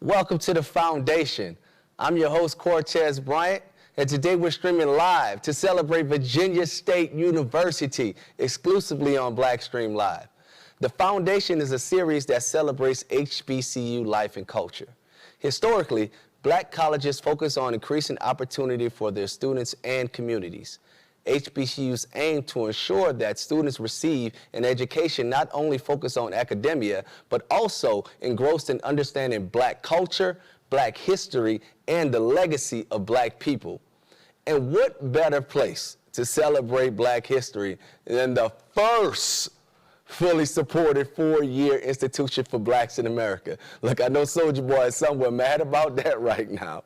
Welcome to The Foundation. I'm your host, Cortez Bryant, and today we're streaming live to celebrate Virginia State University exclusively on BlackStream Live. The Foundation is a series that celebrates HBCU life and culture. Historically, Black colleges focus on increasing opportunity for their students and communities. HBCUs aim to ensure that students receive an education not only focused on academia, but also engrossed in understanding Black culture, Black history, and the legacy of Black people. And what better place to celebrate Black history than the first fully supported four-year institution for Blacks in America? Look, I know Soulja Boy is somewhere mad about that right now.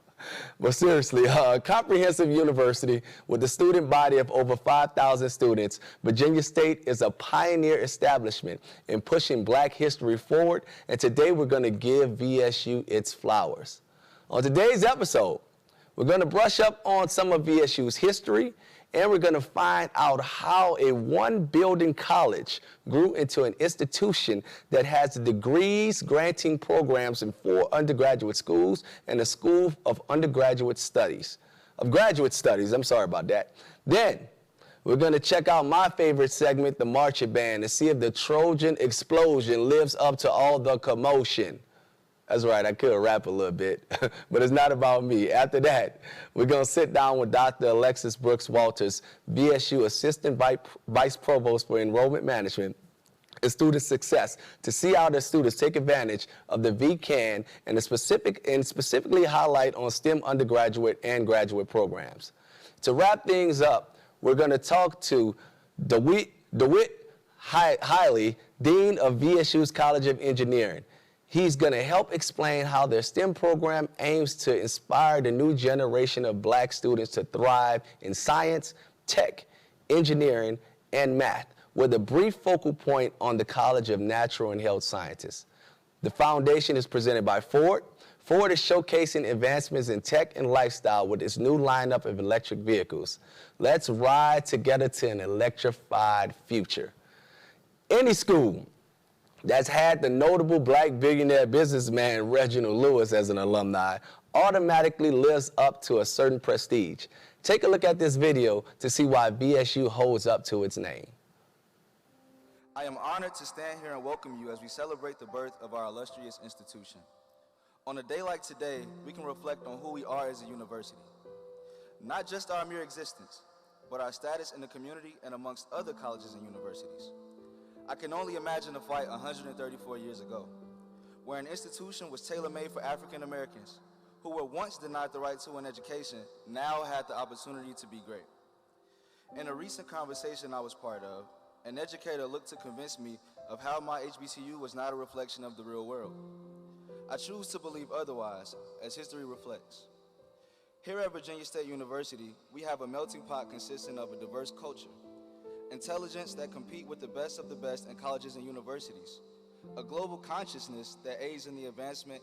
But seriously, a comprehensive university with a student body of over 5,000 students, Virginia State is a pioneer establishment in pushing Black history forward, and today we're going to give VSU its flowers. On today's episode, we're going to brush up on some of VSU's history, and we're going to find out how a one-building college grew into an institution that has degrees granting programs in 4 undergraduate schools and a school of graduate studies. I'm sorry about that. Then, we're going to check out my favorite segment, the marching band, and see if the Trojan explosion lives up to all the commotion. That's right, I could rap a little bit, but it's not about me. After that, we're going to sit down with Dr. Alexis Brooks Walters, VSU Assistant Vice Provost for Enrollment Management and Student Success, to see how the students take advantage of the VCAN and specifically highlight on STEM undergraduate and graduate programs. To wrap things up, we're going to talk to Dawit Haile, Dean of VSU's College of Engineering. He's going to help explain how their STEM program aims to inspire the new generation of Black students to thrive in science, tech, engineering, and math, with a brief focal point on the College of Natural and Health Sciences. The foundation is presented by Ford. Ford is showcasing advancements in tech and lifestyle with its new lineup of electric vehicles. Let's ride together to an electrified future. Any school that's had the notable Black billionaire businessman Reginald Lewis as an alumni automatically lives up to a certain prestige. Take a look at this video to see why VSU holds up to its name. I am honored to stand here and welcome you as we celebrate the birth of our illustrious institution. On a day like today, we can reflect on who we are as a university. Not just our mere existence, but our status in the community and amongst other colleges and universities. I can only imagine a fight 134 years ago, where an institution was tailor-made for African Americans who were once denied the right to an education, now had the opportunity to be great. In a recent conversation I was part of, an educator looked to convince me of how my HBCU was not a reflection of the real world. I choose to believe otherwise, as history reflects. Here at Virginia State University, we have a melting pot consisting of a diverse culture, intelligence that compete with the best of the best in colleges and universities, a global consciousness that aids in the advancement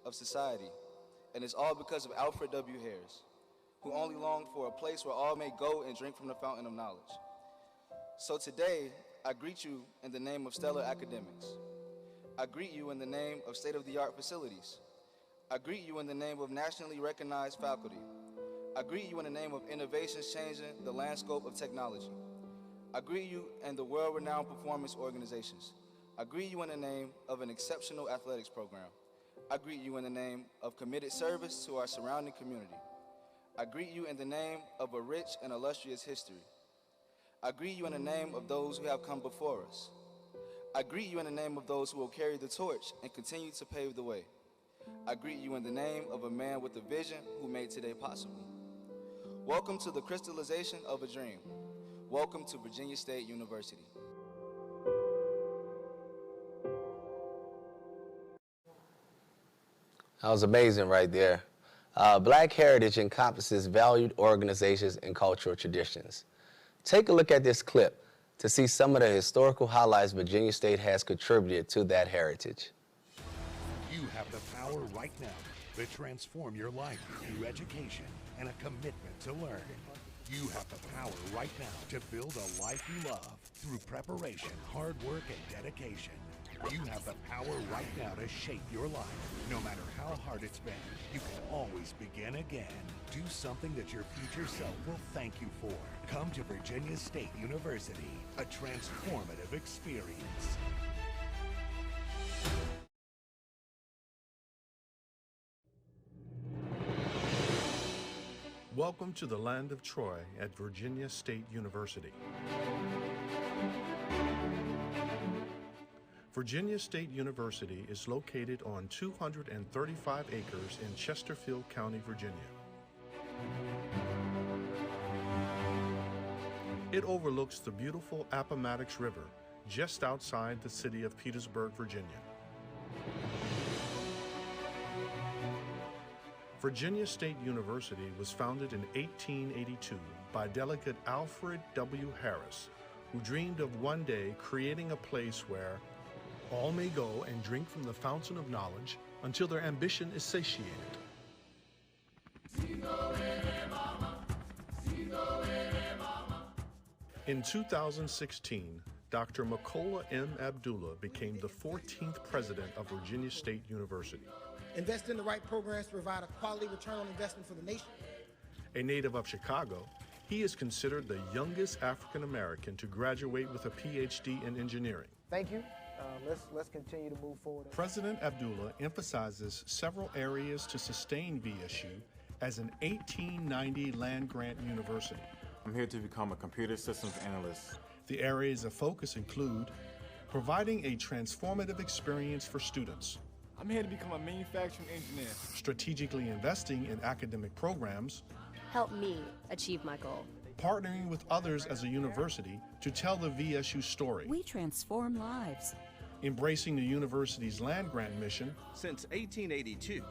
of society, and it's all because of Alfred W. Harris, who only longed for a place where all may go and drink from the fountain of knowledge. So today, I greet you in the name of stellar academics. I greet you in the name of state-of-the-art facilities. I greet you in the name of nationally recognized faculty. I greet you in the name of innovations changing the landscape of technology. I greet you in the world-renowned performance organizations. I greet you in the name of an exceptional athletics program. I greet you in the name of committed service to our surrounding community. I greet you in the name of a rich and illustrious history. I greet you in the name of those who have come before us. I greet you in the name of those who will carry the torch and continue to pave the way. I greet you in the name of a man with a vision who made today possible. Welcome to the crystallization of a dream. Welcome to Virginia State University. That was amazing right there. Black heritage encompasses valued organizations and cultural traditions. Take a look at this clip to see some of the historical highlights Virginia State has contributed to that heritage. You have the power right now to transform your life through education and a commitment to learn. You have the power right now to build a life you love through preparation, hard work, and dedication. You have the power right now to shape your life. No matter how hard it's been, you can always begin again. Do something that your future self will thank you for. Come to Virginia State University, a transformative experience. Welcome to the land of Troy at Virginia State University. Virginia State University is located on 235 acres in Chesterfield County, Virginia. It overlooks the beautiful Appomattox River just outside the city of Petersburg, Virginia. Virginia State University was founded in 1882 by Delegate Alfred W. Harris, who dreamed of one day creating a place where all may go and drink from the fountain of knowledge until their ambition is satiated. In 2016, Dr. Makola M. Abdullah became the 14th president of Virginia State University. Invest in the right programs to provide a quality return on investment for the nation. A native of Chicago, he is considered the youngest African American to graduate with a Ph.D. in engineering. Thank you. Let's continue to move forward. President Abdullah emphasizes several areas to sustain VSU as an 1890 land-grant university. I'm here to become a computer systems analyst. The areas of focus include providing a transformative experience for students, I'm here to become a manufacturing engineer, strategically investing in academic programs, help me achieve my goal, partnering with others as a university to tell the VSU story. We transform lives. Embracing the university's land-grant mission since 1882.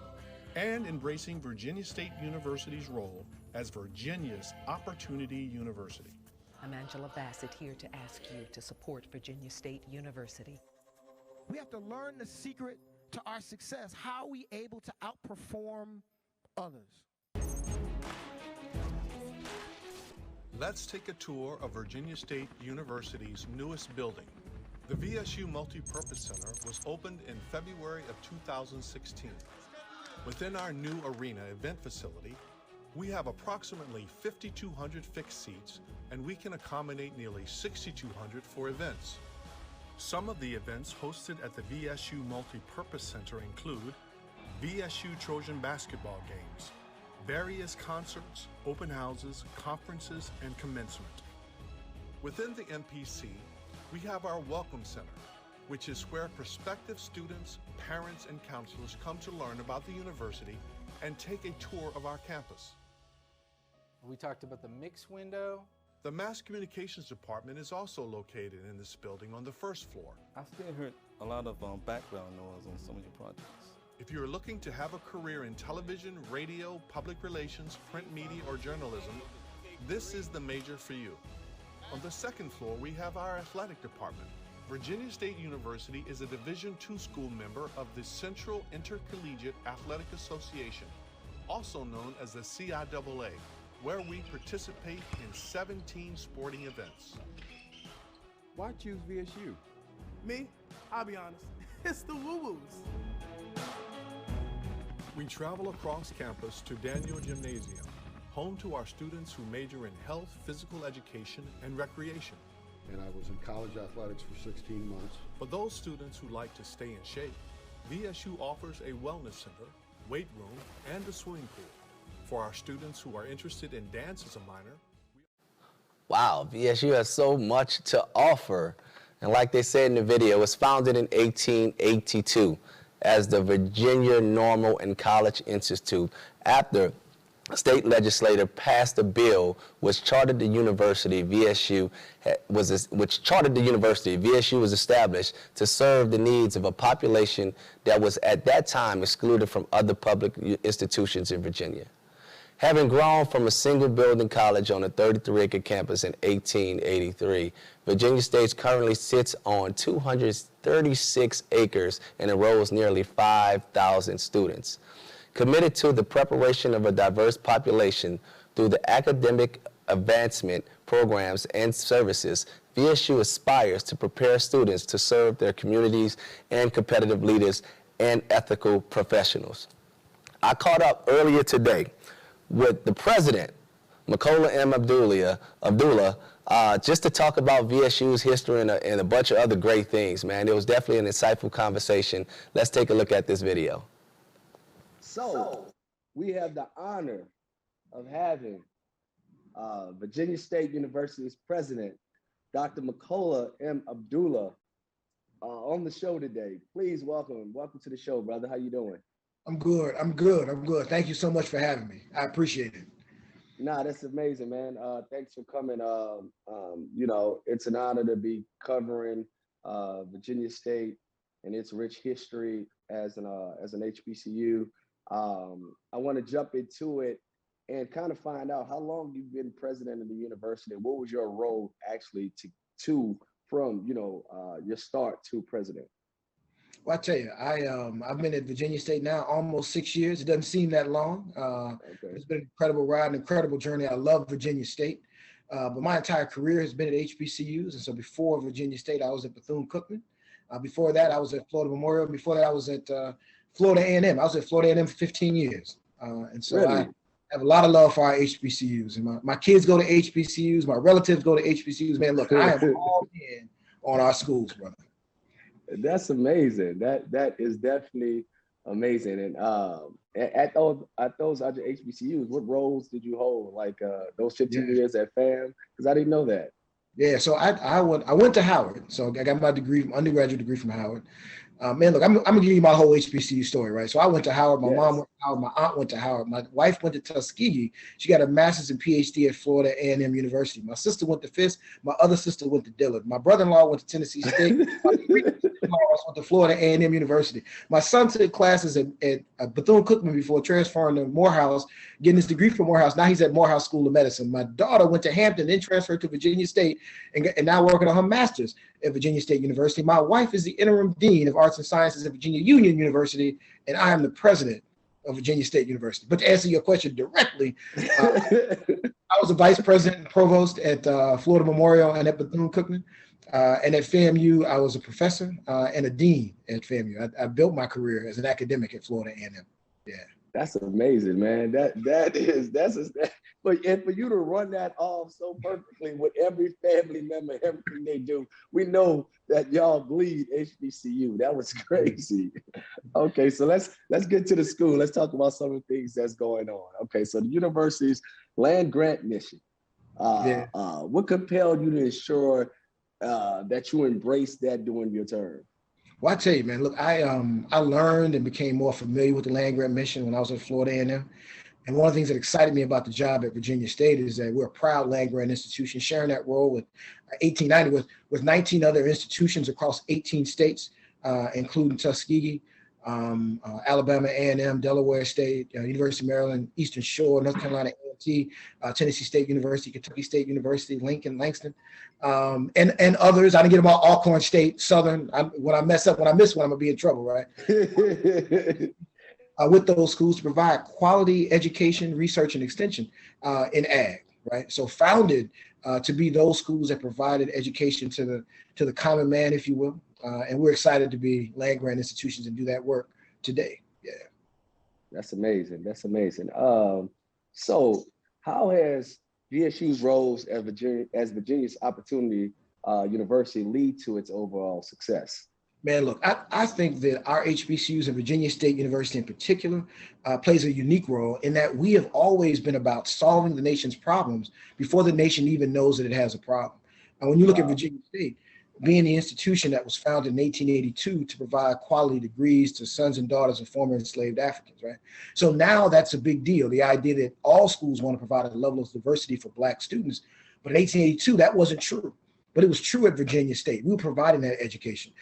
And embracing Virginia State University's role as Virginia's Opportunity University. I'm Angela Bassett, here to ask you to support Virginia State University. We have to learn the secret to our success. How are we able to outperform others? Let's take a tour of Virginia State University's newest building. The Vsu Multi-Purpose Center was opened in February of 2016. Within our new arena event facility, we have approximately 5,200 fixed seats, and we can accommodate nearly 6,200 for events. Some of the events hosted at the Vsu Multi-Purpose Center include VSU Trojan basketball games, various concerts, open houses, conferences, and commencement. Within the MPC, we have our Welcome Center, which is where prospective students, parents, and counselors come to learn about the university and take a tour of our campus. We talked about the mix window. The Mass Communications Department is also located in this building on the first floor. I still heard a lot of background noise on some of your projects. If you're looking to have a career in television, radio, public relations, print media, or journalism, this is the major for you. On the second floor, we have our athletic department. Virginia State University is a Division II school member of the Central Intercollegiate Athletic Association, also known as the CIAA, where we participate in 17 sporting events. Why choose VSU? Me? I'll be honest, it's the woo-woos. We travel across campus to Daniel Gymnasium, home to our students who major in health, physical education, and recreation. And I was in college athletics for 16 months. For those students who like to stay in shape, VSU offers a wellness center, weight room, and a swimming pool. For our students who are interested in dance as a minor, Wow, VSU has so much to offer. And like they said in the video, it was founded in 1882 as the Virginia Normal and College Institute after a state legislature passed a bill which chartered the university. VSU was established to serve the needs of a population that was at that time excluded from other public institutions in Virginia. Having grown from a single building college on a 33-acre campus in 1883, Virginia State currently sits on 236 acres and enrolls nearly 5,000 students. Committed to the preparation of a diverse population through the academic advancement programs and services, VSU aspires to prepare students to serve their communities and competitive leaders and ethical professionals. I caught up earlier today with the president, Makola M. Abdullah, just to talk about VSU's history and a bunch of other great things, man. It was definitely an insightful conversation. Let's take a look at this video. So, we have the honor of having Virginia State University's president, Dr. Makola M. Abdullah, on the show today. Please welcome to the show, brother. How you doing? I'm good. Thank you so much for having me. I appreciate it. Nah, that's amazing, man. Thanks for coming. You know, it's an honor to be covering Virginia State and its rich history as an HBCU. I want to jump into it and kind of find out how long you've been president of the university. What was your role actually from your start to president? Well, I tell you, I've been at Virginia State now almost 6 years. It doesn't seem that long. It's been an incredible ride, an incredible journey. I love Virginia State, but my entire career has been at HBCUs. And so before Virginia State, I was at Bethune-Cookman. Before that, I was at Florida Memorial. Before that, I was at Florida A&M. I was at Florida A&M for 15 years. And so really? I have a lot of love for our HBCUs. And my kids go to HBCUs. My relatives go to HBCUs. Man, look, I am all in on our schools, brother. That's amazing. That is definitely amazing. And at those other HBCUs, what roles did you hold? Like those 15 years at FAM? Because I didn't know that. Yeah, so I went to Howard. So I got my undergraduate degree from Howard. Man, look, I'm gonna give you my whole HBCU story, right? So I went to Howard. My mom went to Howard. My aunt went to Howard. My wife went to Tuskegee. She got a master's and Ph.D. at Florida A&M University. My sister went to Fisk. My other sister went to Dillard. My brother-in-law went to Tennessee State. My three-in-laws went to Florida A&M University. My son took classes at Bethune-Cookman before transferring to Morehouse, getting his degree from Morehouse. Now he's at Morehouse School of Medicine. My daughter went to Hampton, then transferred to Virginia State, and now working on her master's at Virginia State University. My wife is the interim dean of arts and sciences at Virginia Union University, and I am the president of Virginia State University. But to answer your question directly, I was a vice president and provost at Florida Memorial and at Bethune-Cookman. And at FAMU, I was a professor and a dean at FAMU. I built my career as an academic at Florida A&M. Yeah. That's amazing, man. And for you to run that off so perfectly with every family member, everything they do, we know that y'all bleed HBCU. That was crazy. Okay, so let's get to the school. Let's talk about some of the things that's going on. Okay, so the university's land grant mission. What compelled you to ensure that you embraced that during your term? Well, I tell you, man, look, I learned and became more familiar with the land grant mission when I was at Florida A&M. And one of the things that excited me about the job at Virginia State is that we're a proud land grant institution, sharing that role with 1890 with 19 other institutions across 18 states, including Tuskegee, Alabama A&M, Delaware State, University of Maryland, Eastern Shore, North Carolina A&T, Tennessee State University, Kentucky State University, Lincoln, Langston, and others. I didn't get them all, Alcorn State, Southern. When I miss one, I'm gonna be in trouble, right? With those schools to provide quality education, research, and extension in ag, right? So founded to be those schools that provided education to the common man, if you will. And we're excited to be land grant institutions and do that work today. Yeah. That's amazing. That's amazing. So how has VSU's roles as Virginia's Opportunity University lead to its overall success? Man, look, I think that our HBCUs and Virginia State University in particular plays a unique role in that we have always been about solving the nation's problems before the nation even knows that it has a problem. And when you look at Virginia State, being the institution that was founded in 1882 to provide quality degrees to sons and daughters of former enslaved Africans, right? So now that's a big deal, the idea that all schools want to provide a level of diversity for Black students. But in 1882, that wasn't true. But it was true at Virginia State. We were providing that education.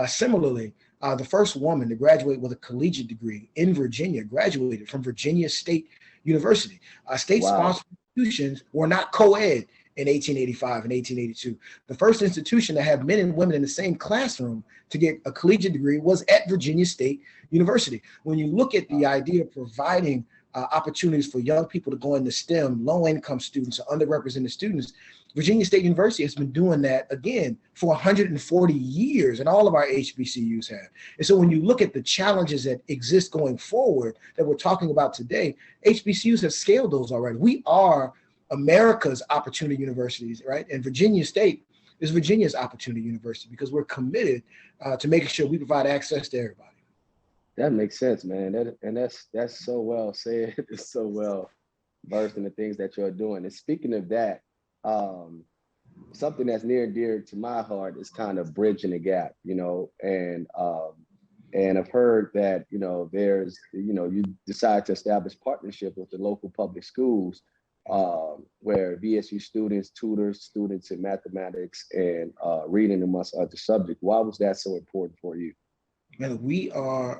Similarly, the first woman to graduate with a collegiate degree in Virginia graduated from Virginia State University. State-sponsored institutions were not co-ed in 1885 and 1882. The first institution to have men and women in the same classroom to get a collegiate degree was at Virginia State University. When you look at the idea of providing opportunities for young people to go into STEM, low-income students, or underrepresented students, Virginia State University has been doing that, again, for 140 years, and all of our HBCUs have. And so when you look at the challenges that exist going forward that we're talking about today, HBCUs have scaled those already. We are America's opportunity universities, right? And Virginia State is Virginia's opportunity university because we're committed to making sure we provide access to everybody. That makes sense, man. That's so well said. It's so well versed in the things that you're doing. And speaking of that, something that's near and dear to my heart is kind of bridging the gap, you know, and I've heard that, you know, there's, you know, you decide to establish partnership with the local public schools where VSU students tutor students in mathematics and reading amongst other subjects. Why was that so important for you? Man,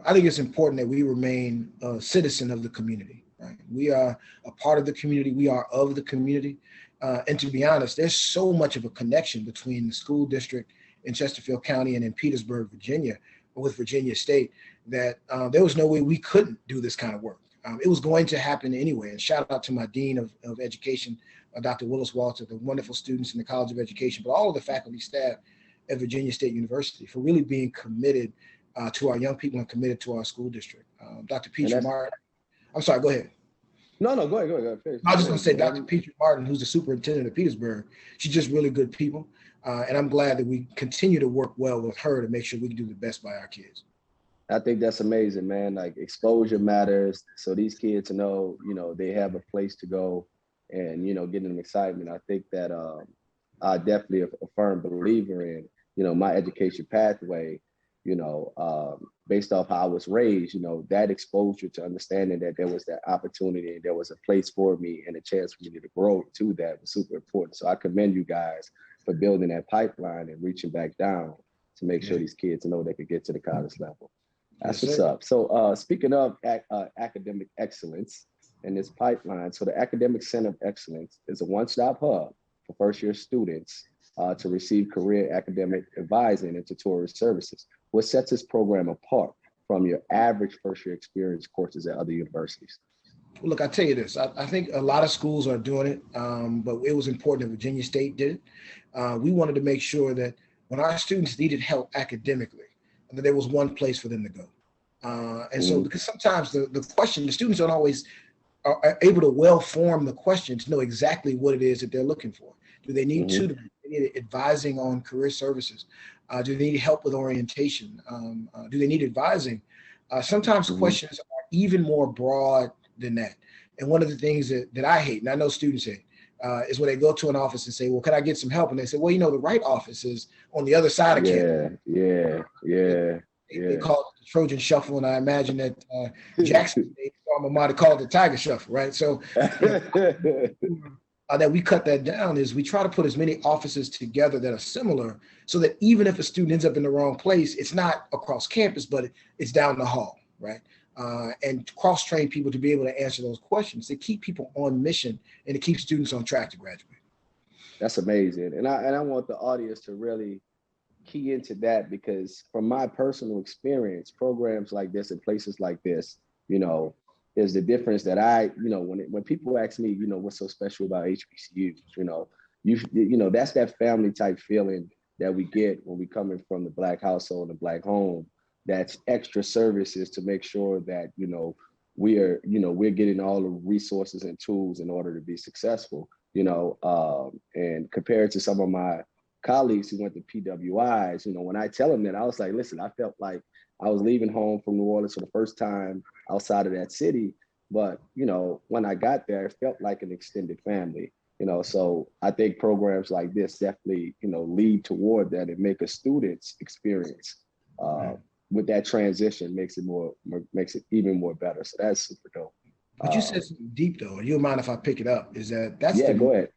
I think it's important that we remain a citizen of the community, right? We are a part of the community. We are of the community. And to be honest, there's so much of a connection between the school district in Chesterfield County and in Petersburg, Virginia, with Virginia State, that there was no way we couldn't do this kind of work. It was going to happen anyway. And shout out to my Dean of Education, Dr. Willis Walter, the wonderful students in the College of Education, but all of the faculty staff at Virginia State University for really being committed to our young people and committed to our school district. Dr. Peter Martin, I'm sorry, go ahead. No, go ahead. I was just gonna say Dr. Peter Martin, who's the superintendent of Petersburg, she's just really good people. And I'm glad that we continue to work well with her to make sure we can do the best by our kids. I think that's amazing, man. Like exposure matters. So these kids know, you know, they have a place to go and, you know, getting them excitement. I think that I'm definitely a firm believer in, you know, my education pathway, you know, based off how I was raised, you know, that exposure to understanding that there was that opportunity and there was a place for me and a chance for me to grow to that was super important. So I commend you guys for building that pipeline and reaching back down to make sure these kids know they could get to the college level. That's what's up. So speaking of academic excellence in this pipeline, so the Academic Center of Excellence is a one-stop hub for first-year students to receive career academic advising and tutorial services. What sets this program apart from your average first-year experience courses at other universities? Well, look, I tell you this, I think a lot of schools are doing it, but it was important that Virginia State did it. We wanted to make sure that when our students needed help academically, that there was one place for them to go. And so, because sometimes the students don't always are able to well form the question to know exactly what it is that they're looking for. Do they need tutoring? Do they need advising on career services? Do they need help with orientation? Do they need advising? Sometimes questions are even more broad than that. And one of the things that I hate, and I know students hate, is when they go to an office and say, well, can I get some help? And they say, well, you know, the right office is on the other side of campus. They call it the Trojan Shuffle, and I imagine that Jackson State alma mater called it the Tiger Shuffle, right? So that we cut that down is we try to put as many offices together that are similar so that even if a student ends up in the wrong place, it's not across campus, but it's down the hall, right? And cross-train people to be able to answer those questions, to keep people on mission and to keep students on track to graduate. That's amazing. And I want the audience to really key into that, because from my personal experience, programs like this and places like this, you know, is the difference that when people ask me, you know, what's so special about HBCUs, you know, that's that family type feeling that we get when we coming from the Black household and Black home. That's extra services to make sure that, you know, we're getting all the resources and tools in order to be successful, you know, and compared to some of my colleagues who went to PWIs, you know, when I tell them that, I was like, listen, I felt like I was leaving home from New Orleans for the first time outside of that city. But, you know, when I got there, it felt like an extended family, you know, so I think programs like this definitely, you know, lead toward that and make a student's experience with that transition makes it even more better. So that's super dope. But you said something deep though, and you don't mind if I pick it up, go ahead.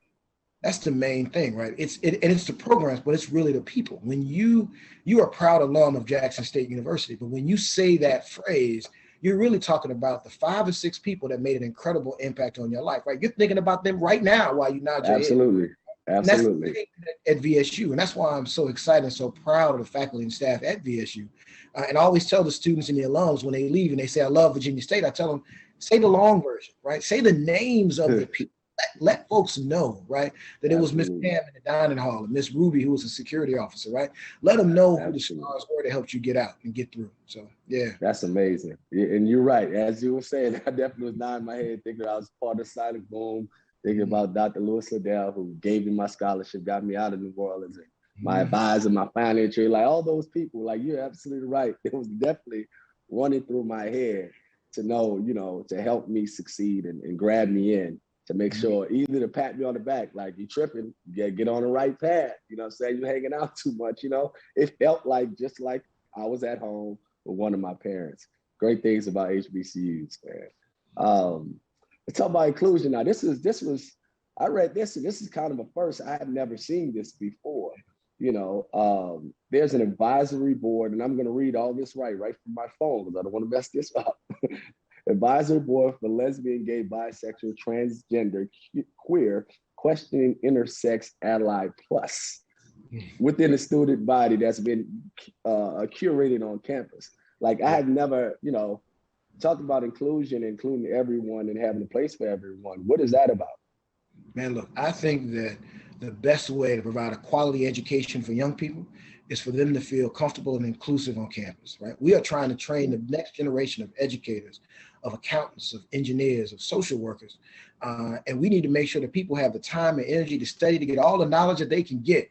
That's the main thing, right? It's the programs, but it's really the people. When you are a proud alum of Jackson State University, but when you say that phrase, you're really talking about the 5 or 6 people that made an incredible impact on your life, right? You're thinking about them right now while you nod your head. Absolutely. And that's the thing at VSU, and that's why I'm so excited and so proud of the faculty and staff at VSU. And I always tell the students and the alums when they leave and they say, I love Virginia State, I tell them, say the long version, right? Say the names of the people let folks know, right, that it was Miss Absolutely. Pam in the dining hall and Miss Ruby, who was a security officer, right? Let them know who the Absolutely. stars were that helped you get out and get through. So, yeah. That's amazing. And you're right. As you were saying, I definitely was nodding my head thinking I was part of Silent Boom, thinking about Dr. Lewis Liddell, who gave me my scholarship, got me out of New Orleans, and my advisor, my financier, like all those people, like you're absolutely right. It was definitely running through my head to know, you know, to help me succeed and grab me in to make sure either to pat me on the back, like you tripping, get on the right path, you know what I'm saying? You hanging out too much, you know? It felt like just like I was at home with one of my parents. Great things about HBCUs, man. Let's talk about inclusion now. This was, I read this, and this is kind of a first. I had never seen this before. You know, there's an advisory board, and I'm going to read all this right from my phone because I don't want to mess this up. Advisory board for lesbian, gay, bisexual, transgender, queer, questioning intersex, ally plus within the student body that's been curated on campus. Like I had never, you know, talked about inclusion, including everyone and having a place for everyone. What is that about? Man, look, I think that the best way to provide a quality education for young people is for them to feel comfortable and inclusive on campus, right? We are trying to train the next generation of educators, of accountants, of engineers, of social workers. And we need to make sure that people have the time and energy to study, to get all the knowledge that they can get.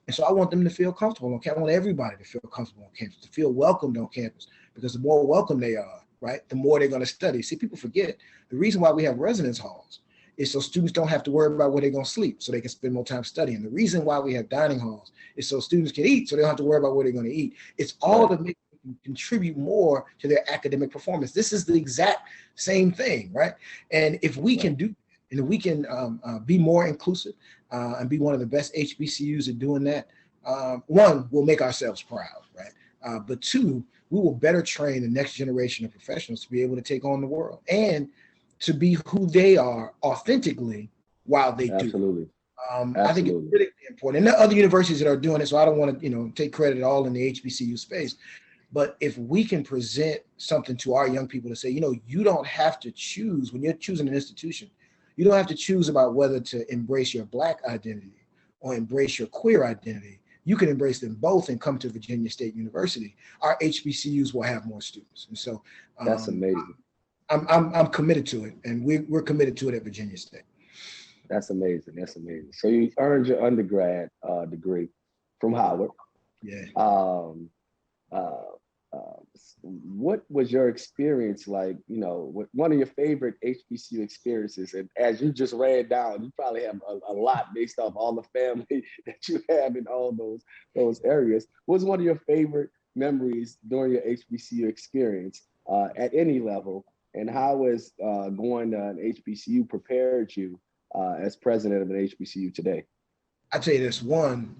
And so I want them to feel comfortable on campus. I want everybody to feel comfortable on campus, to feel welcomed on campus, because the more welcome they are, right, the more they're going to study. See, people forget the reason why we have residence halls is so students don't have to worry about where they're going to sleep, so they can spend more time studying. The reason why we have dining halls is so students can eat, so they don't have to worry about where they're going to eat. It's all to make them contribute more to their academic performance. This is the exact same thing, right? And if we can do, and if we can be more inclusive and be one of the best HBCUs at doing that, one, we'll make ourselves proud, right? But two, we will better train the next generation of professionals to be able to take on the world and to be who they are authentically while they do. Absolutely. I think it's really important. And there are other universities that are doing it, so I don't want to, you know, take credit at all in the HBCU space. But if we can present something to our young people to say, you know, you don't have to choose when you're choosing an institution. You don't have to choose about whether to embrace your Black identity or embrace your queer identity. You can embrace them both and come to Virginia State University. Our HBCUs will have more students. And so that's amazing. I'm committed to it, and we're committed to it at Virginia State. That's amazing. That's amazing. So you earned your undergrad degree from Howard. Yeah. What was your experience like? You know, one of your favorite HBCU experiences, and as you just ran down, you probably have a lot based off all the family that you have in all those areas. What was one of your favorite memories during your HBCU experience at any level? And how has going to an HBCU prepared you as president of an HBCU today? I'd say this, one,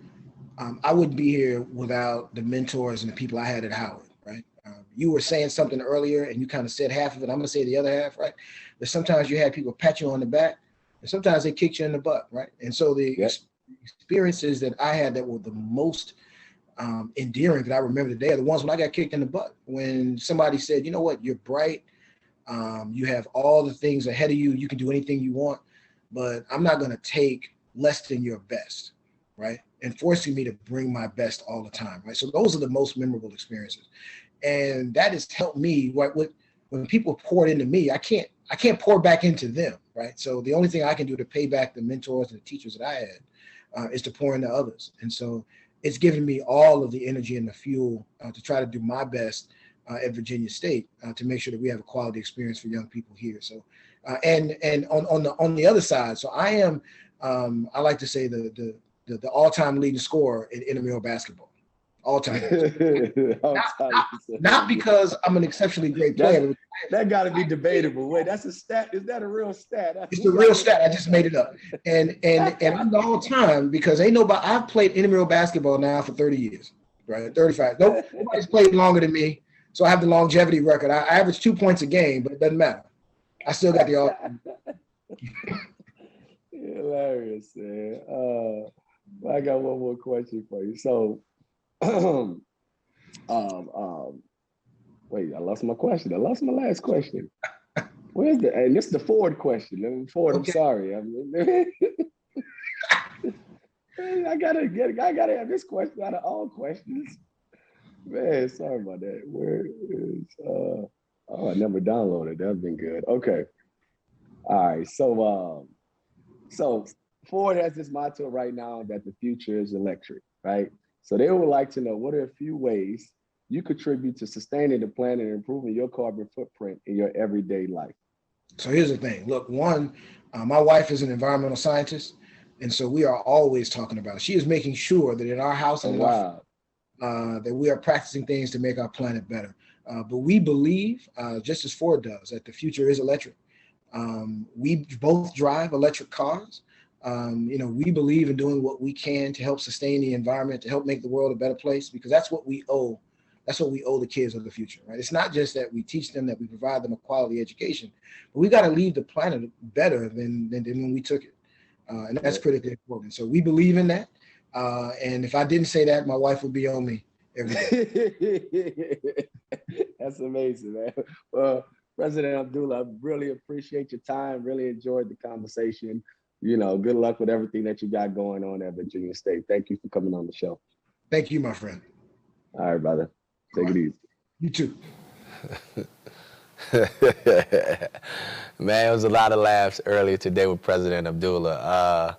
I wouldn't be here without the mentors and the people I had at Howard, right? You were saying something earlier and you kind of said half of it. I'm gonna say the other half, right? But sometimes you had people pat you on the back and sometimes they kicked you in the butt, right? And so the experiences that I had that were the most endearing that I remember today are the ones when I got kicked in the butt. When somebody said, you know what, you're bright, you have all the things ahead of you, you can do anything you want, but I'm not gonna take less than your best, right? And forcing me to bring my best all the time, right? So those are the most memorable experiences. And that has helped me, right? When people poured into me, I can't pour back into them, right? So the only thing I can do to pay back the mentors and the teachers that I had is to pour into others. And so it's given me all of the energy and the fuel to try to do my best at Virginia State to make sure that we have a quality experience for young people here. So, and on the other side, so I am, I like to say the all-time leading scorer in intramural basketball, all-time. not because I'm an exceptionally great player. That got to be debatable. Wait, that's a stat. Is that a real stat? It's a real stat. I just made it up. And I'm the all-time because ain't nobody. I've played intramural basketball now for 30 years, right? 35. Nobody's played longer than me, so I have the longevity record. I average 2 points a game, but it doesn't matter. I still got the all. Hilarious, man. I got one more question for you. So, wait, I lost my question. I lost my last question. Where's the, and this is the Ford question. Ford, Okay. I'm sorry. I gotta have this question out of all questions. Man, sorry about that. Where is oh, I never downloaded. That'd been good. Okay. All right. So Ford has this motto right now that the future is electric, right? So they would like to know, what are a few ways you contribute to sustaining the planet and improving your carbon footprint in your everyday life? So here's the thing. Look, one, my wife is an environmental scientist, and so we are always talking about it. She is making sure that in our house and that we are practicing things to make our planet better. But we believe, just as Ford does, that the future is electric. We both drive electric cars. We believe in doing what we can to help sustain the environment, to help make the world a better place, because that's what we owe. That's what we owe the kids of the future, right? It's not just that we teach them, that we provide them a quality education, but we got to leave the planet better than when we took it. And that's critically important. So we believe in that. And if I didn't say that, my wife would be on me every day. That's amazing, man. Well, President Abdullah, I really appreciate your time. Really enjoyed the conversation. Good luck with everything that you got going on at Virginia State. Thank you for coming on the show. Thank you, my friend. All right, brother. Take it easy. You too. Man, it was a lot of laughs earlier today with President Abdullah.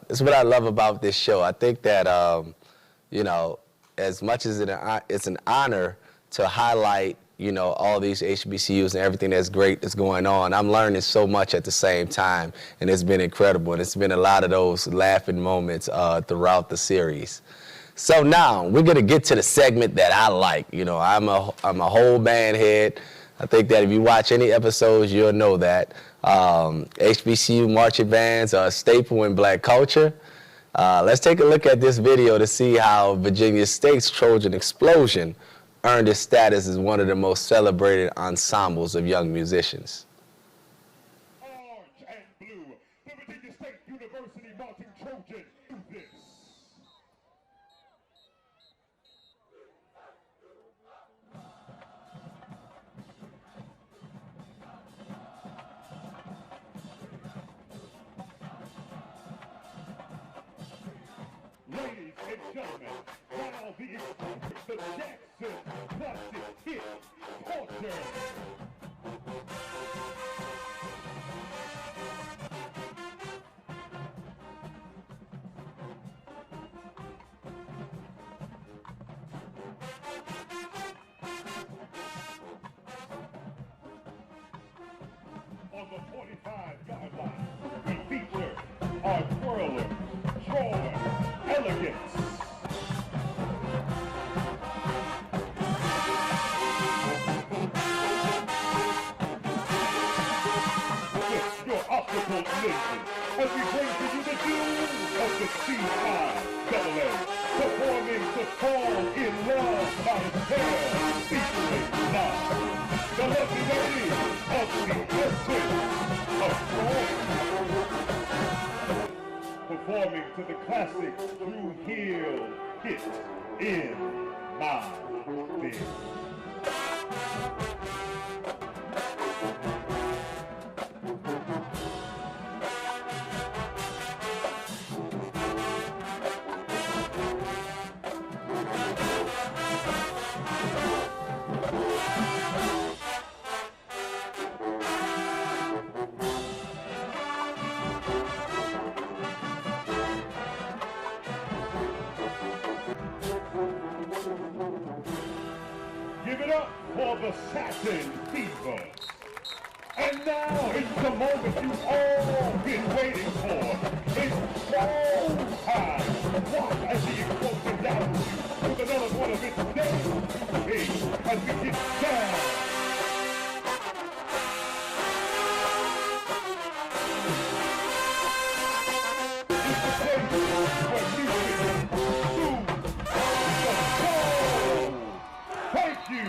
It's what I love about this show. I think that, as much as it's an honor to highlight, all these HBCUs and everything that's great that's going on, I'm learning so much at the same time, and it's been incredible. And it's been a lot of those laughing moments throughout the series. So now we're gonna get to the segment that I like. I'm a whole band head. I think that if you watch any episodes, you'll know that. HBCU marching bands are a staple in Black culture. Let's take a look at this video to see how Virginia State's Trojan Explosion earned its status as one of the most celebrated ensembles of young musicians. Orange and blue, the Virginia State University marching Trojans do this. Ladies and gentlemen, now the Jackson classic hit, Cortez. On the 45-yard line, we feature our twirler, Troy Elegance. With your optical illusion, as we bring to you the doom of the C-I-AA, performing to fall in love by hair, featuring live, the lovely lady of the essence of Troy. Performing to the classic Drew Hill hit In My Bed. Give it up for the Satin Fever. And now it's the moment you've all been waiting for. It's showtime. Watch as the explosion down with another one of its days. As we get down. It's the place where music soothes the soul. Thank you.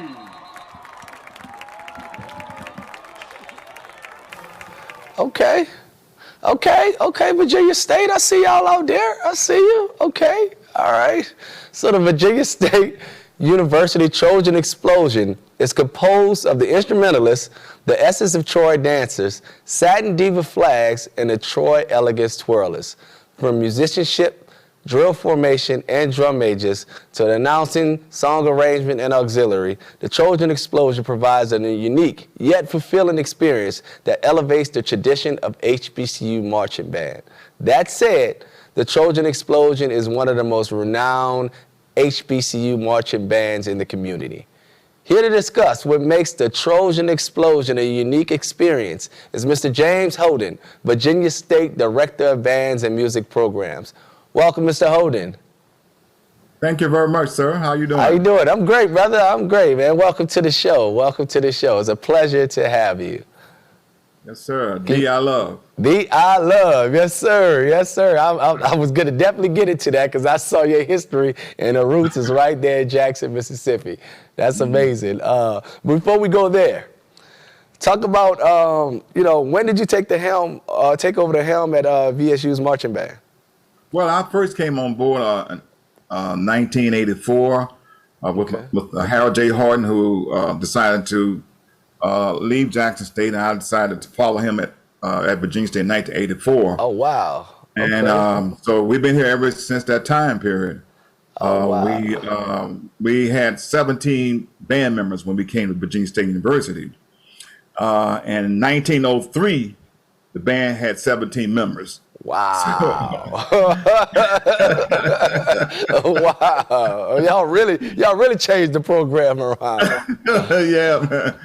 Okay, Virginia State, I see y'all out there. I see you. Okay, all right. So the Virginia State University Trojan Explosion is composed of the instrumentalists, the Essence of Troy dancers, Satin Diva flags, and the Troy Elegance twirlers. From musicianship, drill formation, and drum majors to the announcing, song arrangement, and auxiliary, the Trojan Explosion provides a unique yet fulfilling experience that elevates the tradition of HBCU marching band. That said, the Trojan Explosion is one of the most renowned HBCU marching bands in the community. Here to discuss what makes the Trojan Explosion a unique experience is Mr. James Holden, Virginia State Director of Bands and Music Programs. Welcome, Mr. Holden. Thank you very much, sir. How you doing? How you doing? I'm great, brother. I'm great, man. Welcome to the show. Welcome to the show. It's a pleasure to have you. Yes, sir. D I love. D I love. Yes, sir. Yes, sir. I was going to definitely get into that because I saw your history and the roots is right there in Jackson, Mississippi. That's amazing. Before we go there, talk about, when did you take the helm, take over the helm at VSU's marching band? Well, I first came on board in 1984 with Harold J. Holden, who decided to leave Jackson State, and I decided to follow him at Virginia State in 1984. Oh, wow. Okay. And so we've been here ever since that time period. Wow. We had 17 band members when we came to Virginia State University. And in 1903, the band had 17 members. Wow. Wow. Y'all really changed the program around. Yeah, man.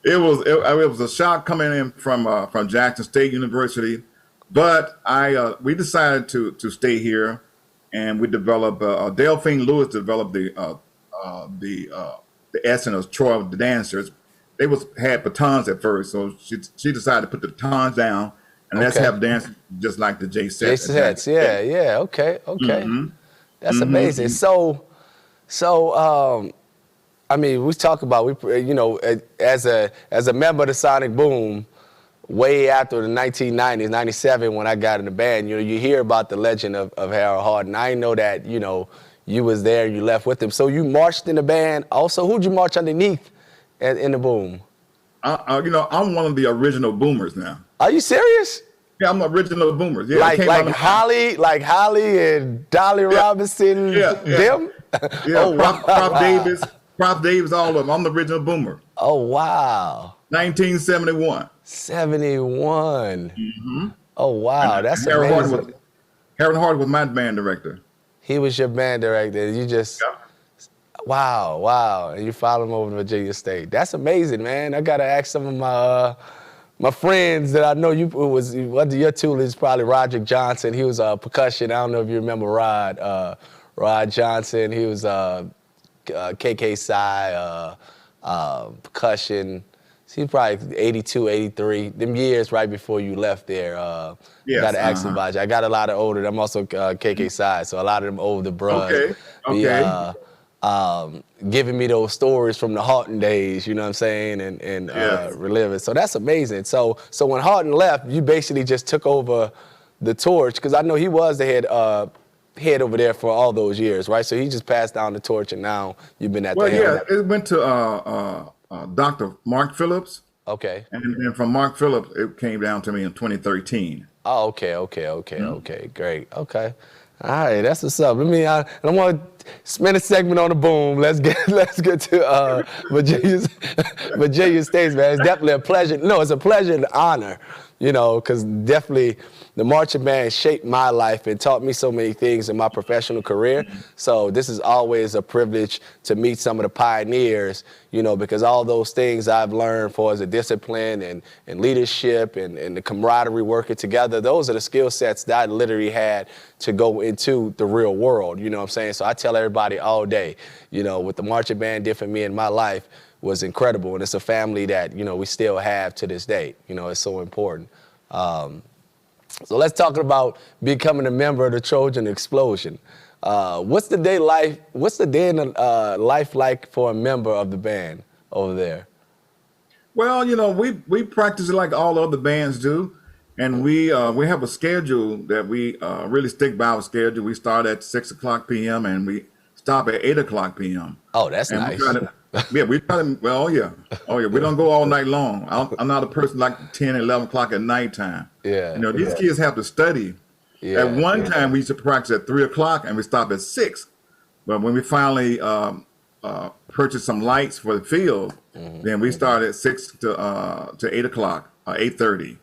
It was a shock coming in from Jackson State University, but we decided to stay here, and we developed. Delphine Lewis developed the essence of Troy, the dancers. They had batons at first, so she decided to put the batons down, and let's have dance just like the J sets. Yeah. Okay. Mm-hmm. That's amazing. So. I mean, we talk about, as a member of the Sonic Boom, way after the 1990s, 97, when I got in the band, you hear about the legend of Harold Holden. I didn't know that, you was there, you left with him. So you marched in the band. Also, who'd you march underneath in the Boom? I'm one of the original Boomers now. Are you serious? Yeah, I'm the original Boomers. Yeah, like Holly and Dolly Robinson, them? Yeah, Prof Davis. Prof Davis, all of them. I'm the original Boomer. Oh, wow. 1971. 71. Mm-hmm. Oh, wow. That's amazing. Harold Holden was my band director. He was your band director. You just, wow. And you followed him over to Virginia State. That's amazing, man. I got to ask some of my friends that I know your tool is probably Roderick Johnson. He was percussion. I don't know if you remember Rod Johnson. He was KK Psy, percussion. He's probably 82, 83. Them years right before you left there. Yes, got to ask about you. I got a lot of older. I'm also KK Psy, so a lot of them older brothers. Okay. Giving me those stories from the Holden days, you know what I'm saying, and reliving. So that's amazing. So when Holden left, you basically just took over the torch, because I know he was the head over there for all those years, right? So he just passed down the torch, and now you've been at the helm. It went to Dr. Mark Phillips. Okay. And then from Mark Phillips, it came down to me in 2013. Oh, okay, great, okay. All right, that's what's up. I want to spend a segment on the Boom. Let's get to Virginia State, man. It's definitely a pleasure. No, it's a pleasure and honor, because definitely the marching band shaped my life and taught me so many things in my professional career. So this is always a privilege to meet some of the pioneers, because all those things I've learned as a discipline and leadership and the camaraderie working together, those are the skill sets that I literally had to go into the real world, you know what I'm saying? So I tell everybody all day, what the marching band did for me in my life was incredible, and it's a family that, we still have to this day. It's so important. So let's talk about becoming a member of the Trojan Explosion. What's the day in life like for a member of the band over there? Well, we practice it like all other bands do, and we have a schedule that we really stick by our schedule. We start at 6:00 p.m. and we stop at 8:00 p.m. Oh, that's and nice. We try to, well, yeah. Oh, yeah. We don't go all night long. I'm not a person like 10, 11 o'clock at nighttime. Yeah. You know, these kids have to study. Yeah. At one time, we used to practice at 3 o'clock and we stopped at 6. But when we finally purchased some lights for the field, then we started at 6 to 8 o'clock, 8:30.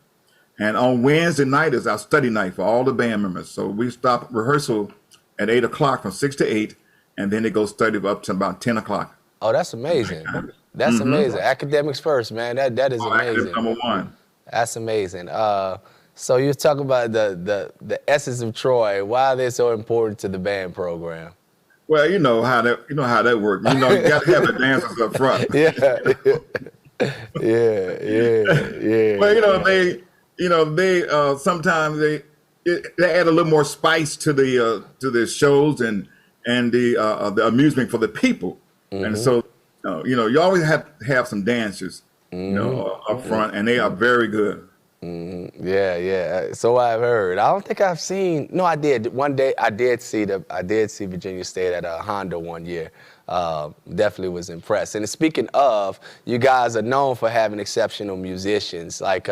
And on Wednesday night is our study night for all the band members. So we stop rehearsal at 8 o'clock from 6 to 8, and then they go study up to about 10 o'clock. Oh, that's amazing. That's amazing. Academics first, man. That is amazing. Number one. That's amazing. So you talk about the essence of Troy. Why are they so important to the band program? Well, you know how that works. You know, you got to have the dancers up front. Yeah. Well, they sometimes they add a little more spice to the shows and the amusement for the people. And so, you always have to have some dancers, up front, and they are very good. Yeah. So I've heard. I don't think I've seen. No, I did. One day I did see Virginia State at a Honda one year. Definitely was impressed. And speaking of, you guys are known for having exceptional musicians. Like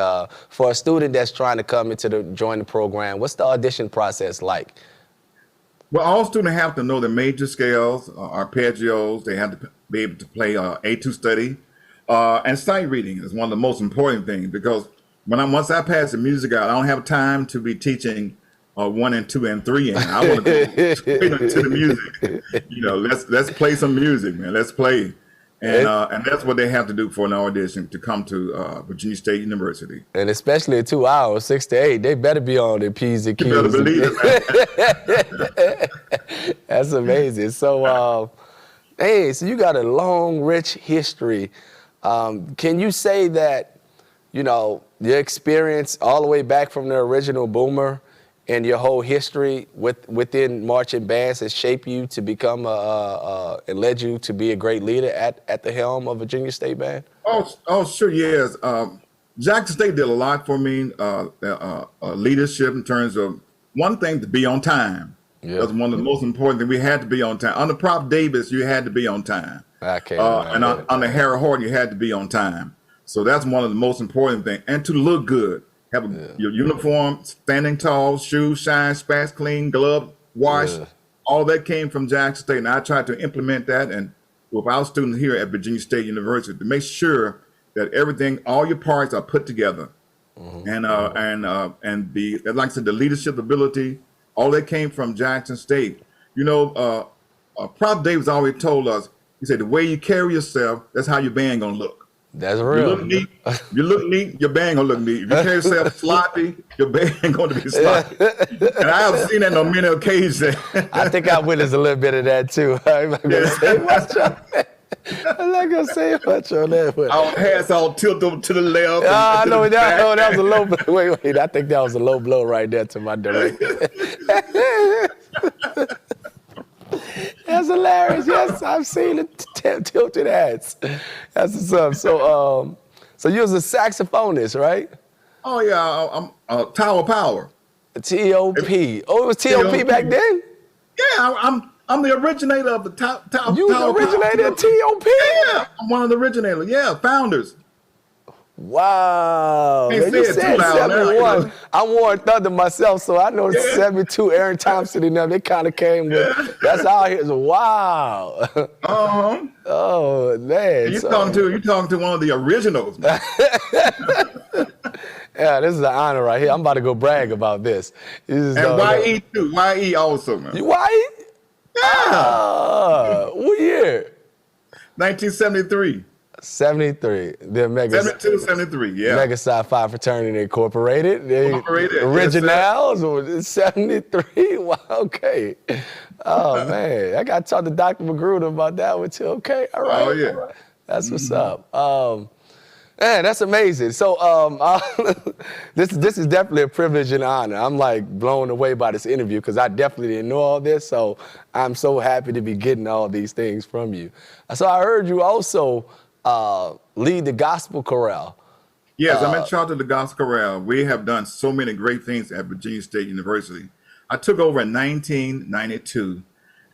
for a student that's trying to come join the program, what's the audition process like? Well, all students have to know the major scales, arpeggios. They have to be able to play A2 study, and sight reading is one of the most important things, because once I pass the music out, I don't have time to be teaching 1 and 2 and 3, and I want to go straight into the music. Let's play some music, man. Let's play, and that's what they have to do for an audition to come to Virginia State University. And especially in 2 hours, 6 to 8, they better be on their P's and Q's. You better believe it, man. That's amazing. So, so you got a long, rich history. Can you say that, your experience all the way back from the original Boomer and your whole history within marching bands has shaped you to become and led you to be a great leader at the helm of Virginia State Band? Oh, sure, yes. Jackson State did a lot for me, leadership in terms of, one thing, to be on time. Yeah. That's one of the most important things. We had to be on time. Under Prop Davis, you had to be on time. And under Harry Horton, you had to be on time. So that's one of the most important things. And to look good. Have your uniform, standing tall, shoes shine, spats clean, glove wash. All that came from Jackson State. And I tried to implement that and with our students here at Virginia State University to make sure that everything, all your parts are put together. And the, like I said, the leadership ability, all that came from Jackson State. Prop Davis always told us, he said, the way you carry yourself, that's how your band gonna look. That's real. You look neat, your band gonna look neat. If you carry yourself sloppy, your band gonna be sloppy. And I have seen that on many occasions. I think I witnessed a little bit of that too. I'm not gonna say much on that. I'm not gonna say much on that. But our hats all tilted to the left. I know that. No, that was a low blow. Wait. I think that was a low blow right there to my director. That's hilarious. Yes, I've seen the tilted hats. That's what's up. So you was a saxophonist, right? Oh yeah, I'm Tower Power. T.O.P. Oh, it was T.O.P. back then? Yeah, I'm the originator of the Tower Power. You the originator of T.O.P.? Yeah, I'm one of the originators. Yeah, founders. Wow. Man, you said 71. I'm Warren Thunder myself, so I know 72, Aaron Thompson and them, they kind of came with, that's how it is. Wow. Oh, man. You're talking to one of the originals, man. Yeah, this is an honor right here. I'm about to go brag about this. And YE too. YE also, man. YE? Yeah. What year? 1973. 73. The Mega 72, 73, yeah. Mega Sci-Fi Fraternity Incorporated. Originals, 73. Wow, okay. Oh, man. I got to talk to Dr. Magruder about that one, too. Okay, all right. Oh, yeah. All right. That's what's up. Man, that's amazing. So this is definitely a privilege and honor. I'm like blown away by this interview because I definitely didn't know all this. So I'm so happy to be getting all these things from you. So I heard you also lead the gospel chorale. Yes, I'm in charge of the gospel chorale. We have done so many great things at Virginia State University. I took over in 1992,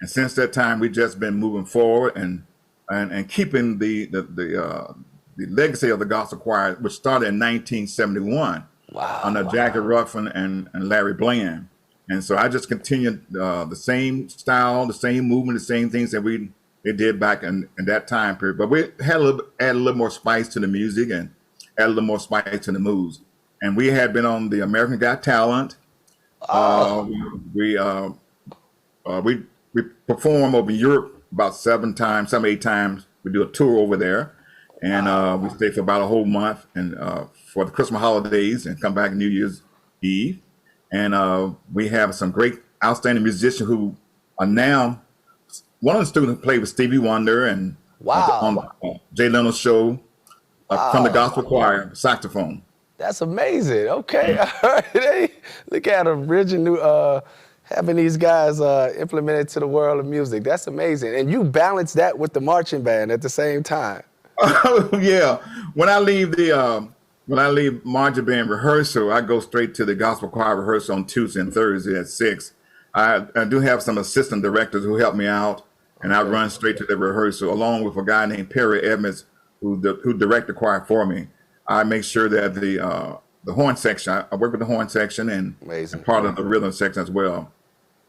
And since that time, we've just been moving forward and keeping the legacy of the gospel choir, which started in 1971 under Jackie Ruffin and Larry Bland. And so I just continued the same style, the same movement, the same things that they did back in that time period. But we had add a little more spice to the music and add a little more spice to the moves. And we had been on the American Got Talent. We perform over Europe about 7, 8 times. We do a tour over there, and we stay for about a whole month, and for the Christmas holidays, and come back New Year's Eve. And we have some great, outstanding musicians who are now. One of the students played with Stevie Wonder and on Jay Leno's show from the gospel choir, saxophone. That's amazing. Okay, all right. Look at them, original, having these guys implemented to the world of music. That's amazing. And you balance that with the marching band at the same time. Yeah. When I leave marching band rehearsal, I go straight to the gospel choir rehearsal on Tuesday and Thursday at 6. I do have some assistant directors who help me out, and I run straight to the rehearsal along with a guy named Perry Edmonds who direct the choir for me. I make sure that the horn section, I work with the horn section and part of the rhythm section as well.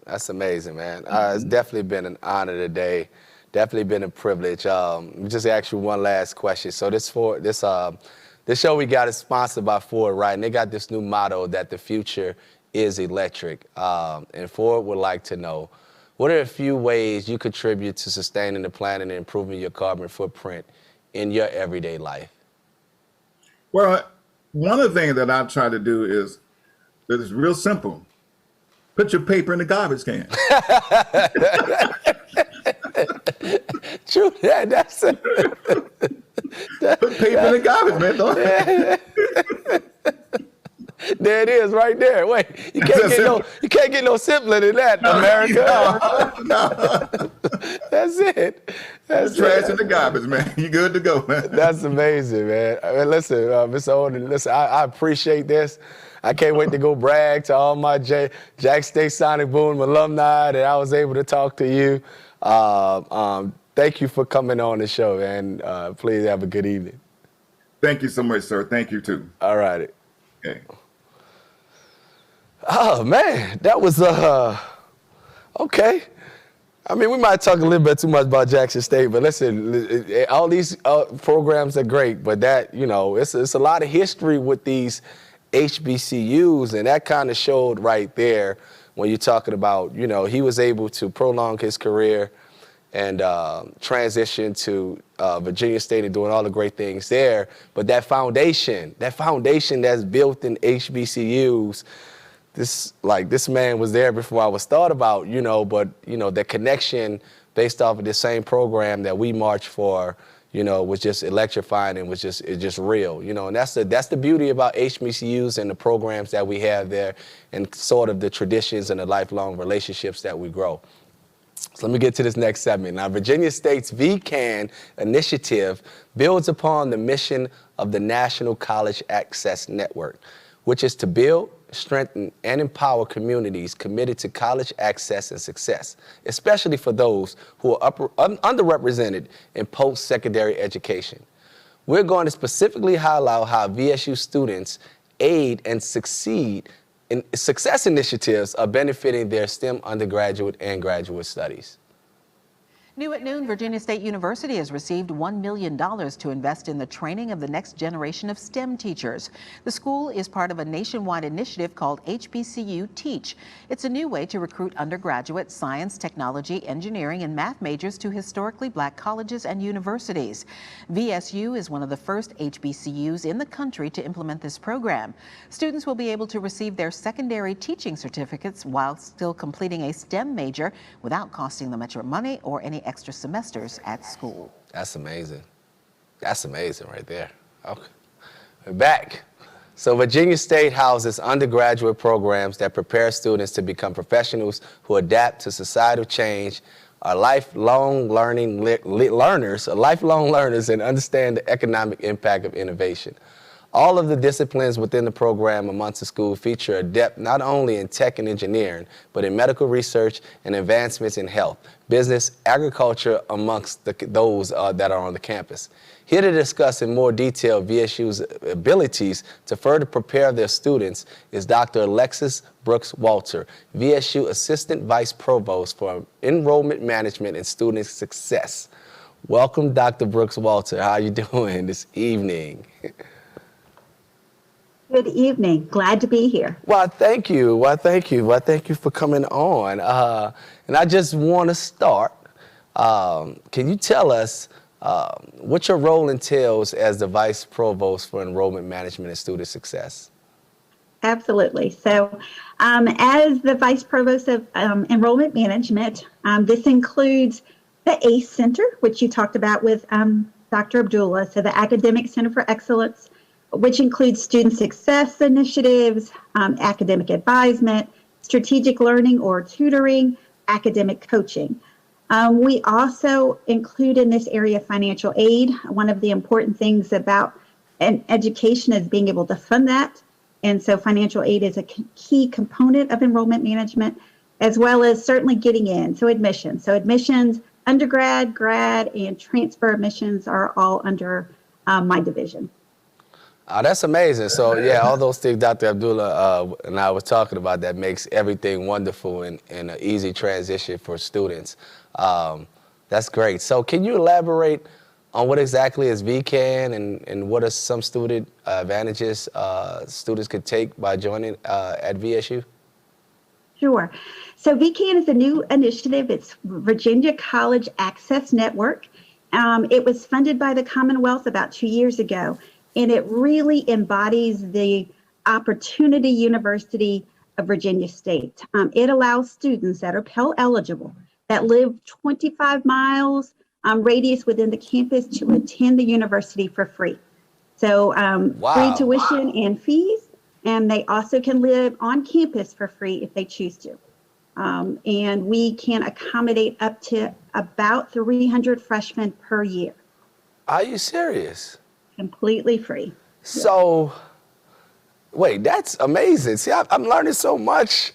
That's amazing, man. It's definitely been an honor today. Definitely been a privilege. Just ask you one last question. So this show we got is sponsored by Ford, right? And they got this new motto that the future is electric. And Ford would like to know, what are a few ways you contribute to sustaining the planet and improving your carbon footprint in your everyday life? Well, one of the things that I try to do is that it's real simple. Put your paper in the garbage can. True, that's it. Put paper in the garbage, man. Don't There it is, right there. Wait, you can't get no simpler than that, America. No. That's it. That's trash in the garbage, man. You good to go, man. That's amazing, man. I mean, listen, Mr. Holden, listen, I appreciate this. I can't wait to go brag to all my Jack State Sonic Boom alumni that I was able to talk to you. Thank you for coming on the show, man. Please have a good evening. Thank you so much, sir. Thank you, too. All righty. Okay. Oh, man, that was, okay. I mean, we might talk a little bit too much about Jackson State, but listen, all these programs are great, but that, you know, it's a lot of history with these HBCUs, and that kind of showed right there when you're talking about, you know, he was able to prolong his career and transition to Virginia State and doing all the great things there. But that foundation that's built in HBCUs, this man was there before I was thought about, you know, but, you know, the connection based off of the same program that we marched for, you know, was just electrifying and was just real, you know, and that's the beauty about HBCUs and the programs that we have there and sort of the traditions and the lifelong relationships that we grow. So let me get to this next segment. Now, Virginia State's VCAN initiative builds upon the mission of the National College Access Network, which is to build, strengthen, and empower communities committed to college access and success, especially for those who are underrepresented in post-secondary education. We're going to specifically highlight how VSU students aid and succeed in success initiatives are benefiting their STEM undergraduate and graduate studies. New at noon, Virginia State University has received $1 million to invest in the training of the next generation of STEM teachers. The school is part of a nationwide initiative called HBCU Teach. It's a new way to recruit undergraduate science, technology, engineering, and math majors to historically black colleges and universities. VSU is one of the first HBCUs in the country to implement this program. Students will be able to receive their secondary teaching certificates while still completing a STEM major without costing them extra money or any extra semesters at school. That's amazing. That's amazing right there. Okay. We're back. So Virginia State houses undergraduate programs that prepare students to become professionals who adapt to societal change, are lifelong learners and understand the economic impact of innovation. All of the disciplines within the program amongst the school feature a depth not only in tech and engineering, but in medical research and advancements in health, business, agriculture, amongst those that are on the campus. Here to discuss in more detail VSU's abilities to further prepare their students is Dr. Alexis Brooks-Walter, VSU Assistant Vice Provost for Enrollment Management and Student Success. Welcome, Dr. Brooks-Walter. How are you doing this evening? Good evening. Glad to be here. Well, thank you. Well, thank you. Well, thank you for coming on. And I just want to start. Can you tell us what your role entails as the Vice Provost for Enrollment Management and Student Success? Absolutely. So as the Vice Provost of Enrollment Management, this includes the ACE Center, which you talked about with Dr. Abdullah, so the Academic Center for Excellence, which includes student success initiatives, academic advisement, strategic learning or tutoring, academic coaching. We also include in this area financial aid. One of the important things about an education is being able to fund that. And so financial aid is a key component of enrollment management, as well as certainly getting in. So admissions. So admissions, undergrad, grad, and transfer admissions are all under my division. That's amazing. So yeah, all those things Dr. Abdullah and I was talking about, that makes everything wonderful and an easy transition for students. That's great. So can you elaborate on what exactly is VCAN and what are some student advantages students could take by joining at VSU? Sure. So VCAN is a new initiative. It's Virginia College Access Network. It was funded by the Commonwealth about 2 years ago. And it really embodies the Opportunity University of Virginia State. It allows students that are Pell eligible, that live 25 miles radius within the campus, to attend the university for free. So free tuition and fees, and they also can live on campus for free if they choose to. And we can accommodate up to about 300 freshmen per year. Are you serious? Completely free. So, wait, that's amazing. See, I'm learning so much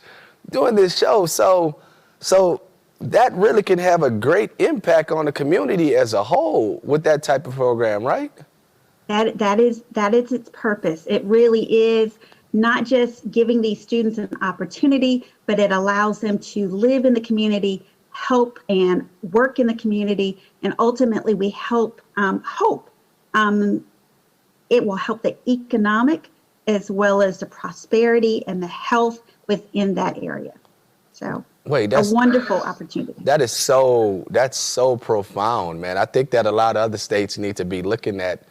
doing this show. So that really can have a great impact on the community as a whole with that type of program, right? That is its purpose. It really is not just giving these students an opportunity, but it allows them to live in the community, help and work in the community, and ultimately we hope it will help the economic as well as the prosperity and the health within that area. So that's a wonderful opportunity. That's so profound, man. I think that a lot of other states need to be looking at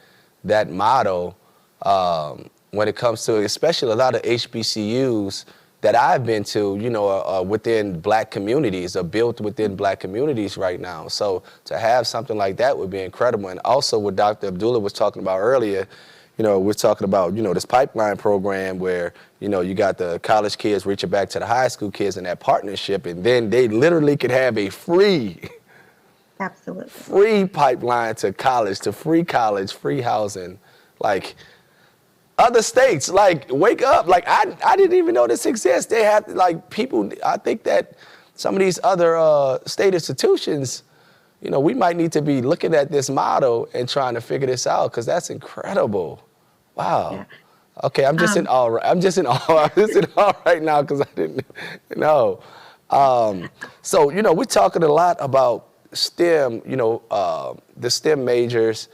that model when it comes to, especially a lot of HBCUs that I've been to, you know, within Black communities, are built within Black communities right now. So to have something like that would be incredible. And also what Dr. Abdullah was talking about earlier, you know, we're talking about, you know, this pipeline program where, you know, you got the college kids reaching back to the high school kids in that partnership, and then they literally could have a free pipeline to college, free housing. Like, other states, like, wake up. Like, I didn't even know this exists. They have, like, people, I think that some of these other state institutions, you know, we might need to be looking at this model and trying to figure this out, because that's incredible. Wow. Yeah. Okay, I'm just in awe. I'm just in awe right now, because I didn't know. So, you know, we're talking a lot about STEM, you know, the STEM majors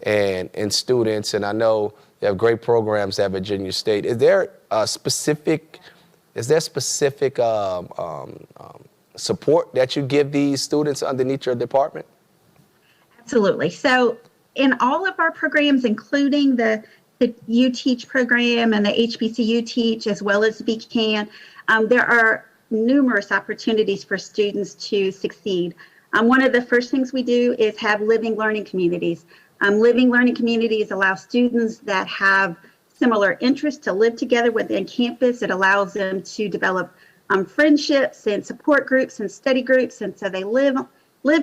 and students, and I know you have great programs at Virginia State. Is there specific support that you give these students underneath your department? Absolutely. So in all of our programs, including the You Teach program and the HBCU Teach, as well as VCAN, there are numerous opportunities for students to succeed. One of the first things we do is have living learning communities. Living learning communities allow students that have similar interests to live together within campus. It allows them to develop friendships and support groups and study groups, and so they live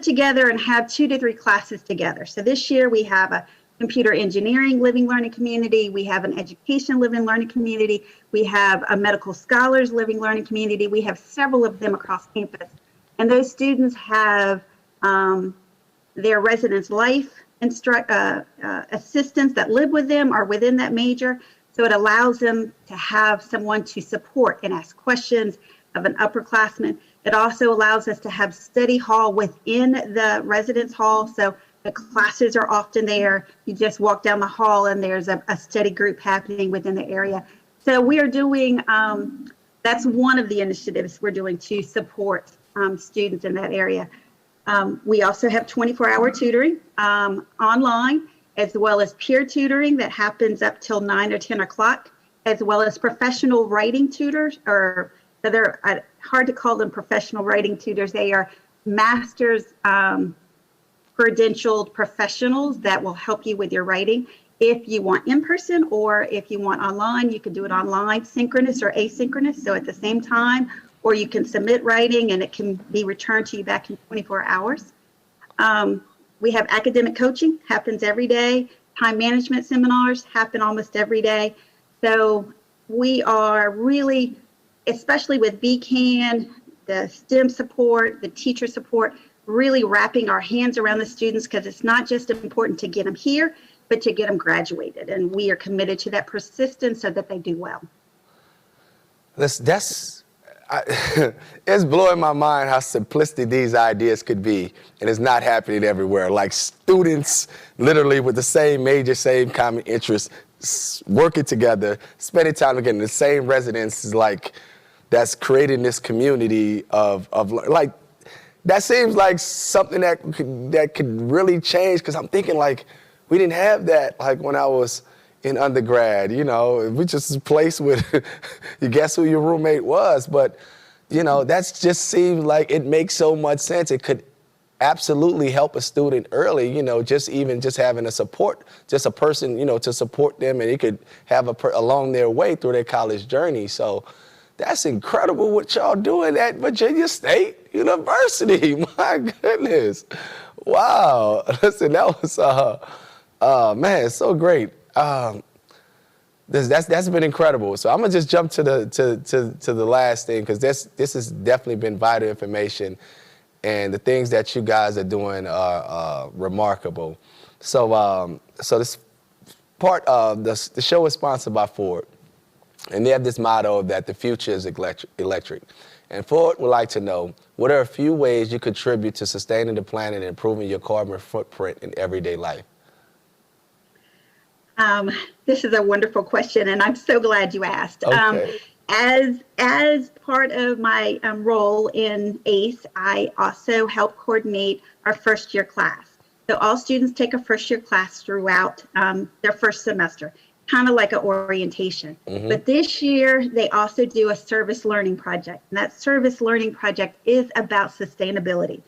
together and have 2 to 3 classes together. So this year we have a computer engineering living learning community. We have an education living learning community. We have a medical scholars living learning community. We have several of them across campus. And those students have their residence life assistants that live with them or within that major. So it allows them to have someone to support and ask questions of an upperclassman. It also allows us to have study hall within the residence hall. So the classes are often there. You just walk down the hall and there's a study group happening within the area. So we are doing, that's one of the initiatives we're doing to support students in that area. We also have 24-hour tutoring online, as well as peer tutoring that happens up till 9 or 10 o'clock, as well as professional writing tutors, or they're hard to call them professional writing tutors. They are master's credentialed professionals that will help you with your writing. If you want in person or if you want online, you can do it online, synchronous or asynchronous, so at the same time, or you can submit writing and it can be returned to you back in 24 hours. We have academic coaching, happens every day. Time management seminars happen almost every day. So we are really, especially with VCAN, the STEM support, the teacher support, really wrapping our hands around the students, because it's not just important to get them here, but to get them graduated. And we are committed to that persistence so that they do well. It's blowing my mind how simplistic these ideas could be, and it's not happening everywhere. Like students literally with the same major, same common interests, working together, spending time together in the same residence, is like, that's creating this community of like, that seems like something that could really change, because I'm thinking like, we didn't have that like when I was in undergrad, you know, we just a place with, you guess who your roommate was, but you know, that's just seems like it makes so much sense. It could absolutely help a student early, you know, just having a support, just a person, you know, to support them, and it could have along their way through their college journey. So that's incredible what y'all doing at Virginia State University. My goodness. Wow. Listen, that was, man, so great. That's been incredible. So I'm gonna just jump to the last thing, because this has definitely been vital information, and the things that you guys are doing are remarkable. So this part of the show is sponsored by Ford, and they have this motto that the future is electric. And Ford would like to know, what are a few ways you contribute to sustaining the planet and improving your carbon footprint in everyday life? This is a wonderful question, and I'm so glad you asked. Okay. As part of my role in ACE, I also help coordinate our first year class. So all students take a first year class throughout their first semester, kind of like an orientation. Mm-hmm. But this year, they also do a service learning project, and that service learning project is about sustainability.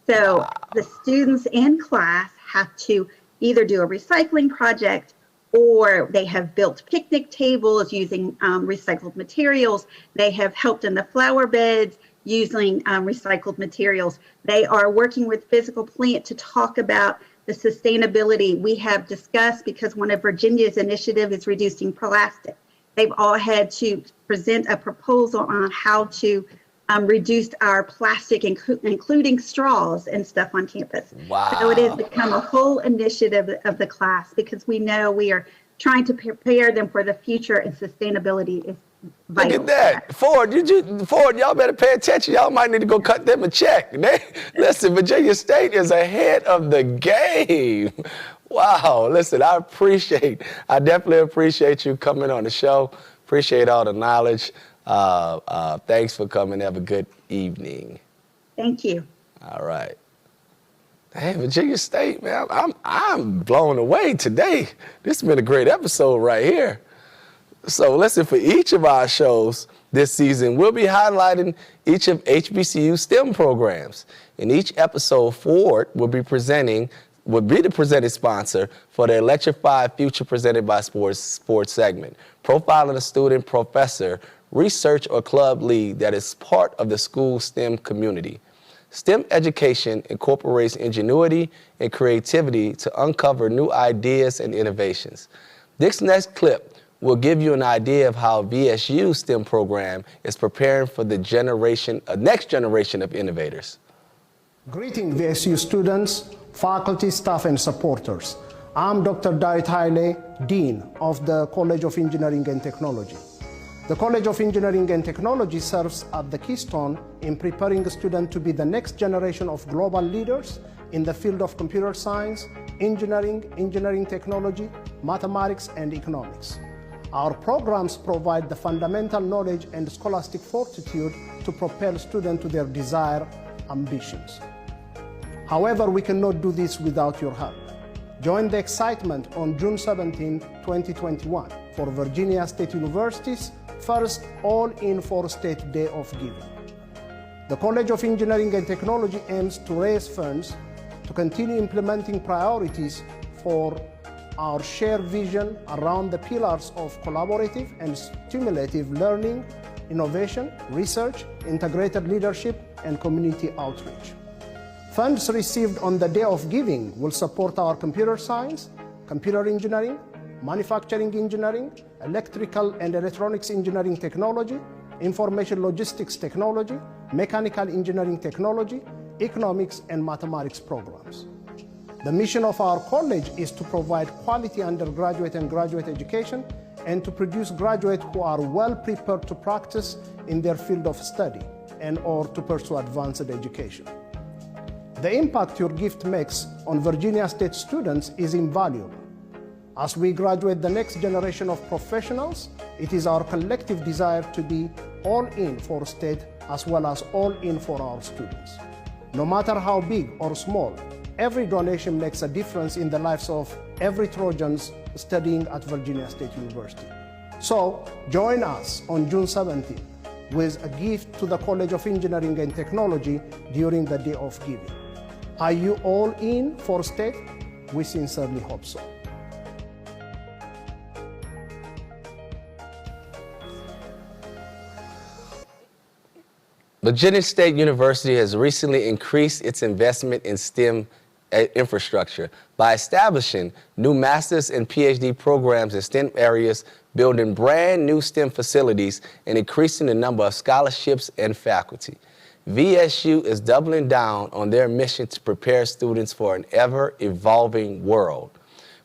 So the students in class have to either do a recycling project, or they have built picnic tables using recycled materials. They have helped in the flower beds using recycled materials. They are working with Physical Plant to talk about the sustainability we have discussed, because one of Virginia's initiative is reducing plastic. They've all had to present a proposal on how to reduce our plastic, including straws and stuff on campus. Wow. So it has become a whole initiative of the class, because we know we are trying to prepare them for the future, and sustainability is vital. Look at that. Ford, y'all better pay attention. Y'all might need to go cut them a check. Listen, Virginia State is ahead of the game. Wow. Listen, I definitely appreciate you coming on the show. Appreciate all the knowledge. Thanks for coming. Have a good evening. Thank you. All right. Hey, Virginia State, man, I'm blown away today. This has been a great episode right here. So listen, for each of our shows this season, we'll be highlighting each of HBCU's STEM programs. In each episode, Ford will be the presenting sponsor for the Electrified Future presented by Sports segment, profiling a student, professor, research, or club lead that is part of the school STEM community. STEM education incorporates ingenuity and creativity to uncover new ideas and innovations. This next clip will give you an idea of how VSU's STEM program is preparing for the next generation of innovators. Greeting VSU students, faculty, staff, and supporters. I'm Dr. Dawit Haile, Dean of the College of Engineering and Technology. The College of Engineering and Technology serves as the keystone in preparing students to be the next generation of global leaders in the field of computer science, engineering technology, mathematics, and economics. Our programs provide the fundamental knowledge and scholastic fortitude to propel students to their desired ambitions. However, we cannot do this without your help. Join the excitement on June 17, 2021 for Virginia State University's first All-In for State Day of Giving. The College of Engineering and Technology aims to raise funds to continue implementing priorities for our shared vision around the pillars of collaborative and stimulative learning, innovation, research, integrated leadership, and community outreach. Funds received on the Day of Giving will support our computer science, computer engineering, manufacturing engineering, electrical and electronics engineering technology, information logistics technology, mechanical engineering technology, economics, and mathematics programs. The mission of our college is to provide quality undergraduate and graduate education and to produce graduates who are well prepared to practice in their field of study and or to pursue advanced education. The impact your gift makes on Virginia State students is invaluable. As we graduate the next generation of professionals, it is our collective desire to be all in for state as well as all in for our students. No matter how big or small, every donation makes a difference in the lives of every Trojans studying at Virginia State University. So join us on June 17th with a gift to the College of Engineering and Technology during the Day of Giving. Are you all in for state? We sincerely hope so. Virginia State University has recently increased its investment in STEM infrastructure by establishing new master's and Ph.D. programs in STEM areas, building brand new STEM facilities, and increasing the number of scholarships and faculty. VSU is doubling down on their mission to prepare students for an ever-evolving world.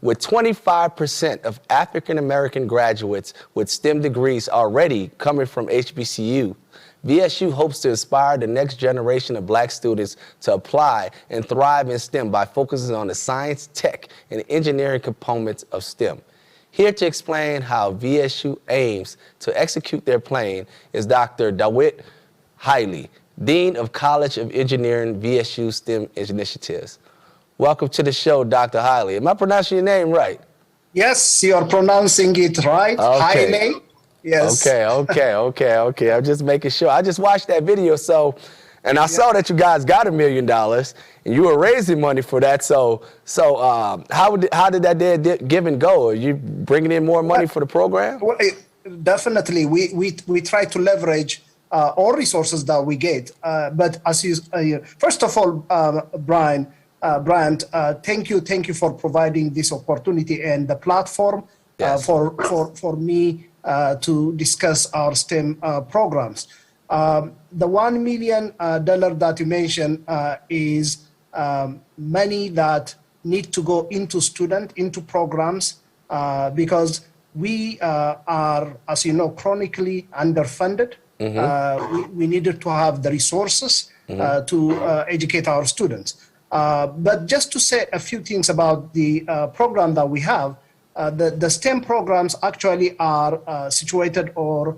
With 25% of African-American graduates with STEM degrees already coming from HBCU, VSU hopes to inspire the next generation of Black students to apply and thrive in STEM by focusing on the science, tech, and engineering components of STEM. Here to explain how VSU aims to execute their plan is Dr. Dawit Haile, Dean of College of Engineering, VSU STEM Initiatives. Welcome to the show, Dr. Haile. Am I pronouncing your name right? Yes, you're pronouncing it right. Okay. Haile. Yes. Okay. I'm just making sure. I just watched that video, and I saw that you guys got $1 million, and you were raising money for that. So how did that giving go? Are you bringing in more money for the program? Well, definitely. We try to leverage all resources that we get. But as you, first of all, Bryant, thank you for providing this opportunity and the platform for me to discuss our STEM programs. The $1 million that you mentioned is money that need to go into programs because we are, as you know, chronically underfunded. We needed to have the resources to educate our students. But just to say a few things about the program that we have, the STEM programs actually are situated or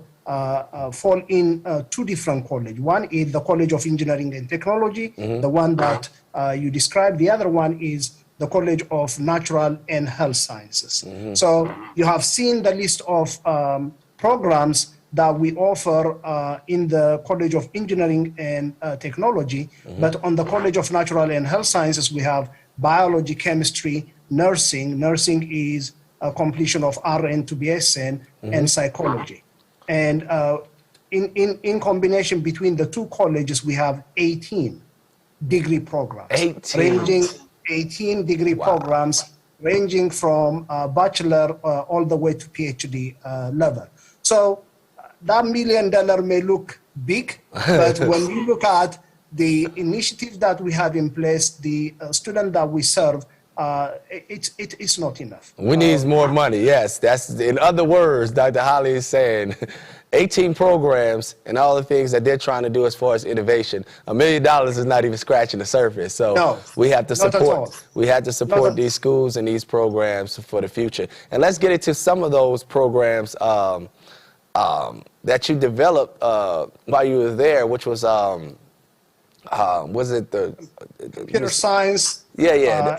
fall in two different colleges. One is the College of Engineering and Technology, the one that you described. The other one is the College of Natural and Health Sciences. So you have seen the list of programs that we offer in the College of Engineering and Technology, but on the College of Natural and Health Sciences, we have biology, chemistry, nursing. Nursing is a completion of RN to BSN, and psychology. And in combination between the two colleges, we have 18 degree programs. 18. 18 degree programs, ranging from bachelor all the way to PhD level. So that $1 million may look big, but when you look at the initiative that we have in place, the student that we serve, it's not enough. We need more money, yes. That's, in other words, Dr. Haile is saying 18 programs and all the things that they're trying to do as far as innovation. $1 million is not even scratching the surface. So we have to support these schools and these programs for the future. And let's get into some of those programs that you developed while you were there, which was it the computer science? Yeah.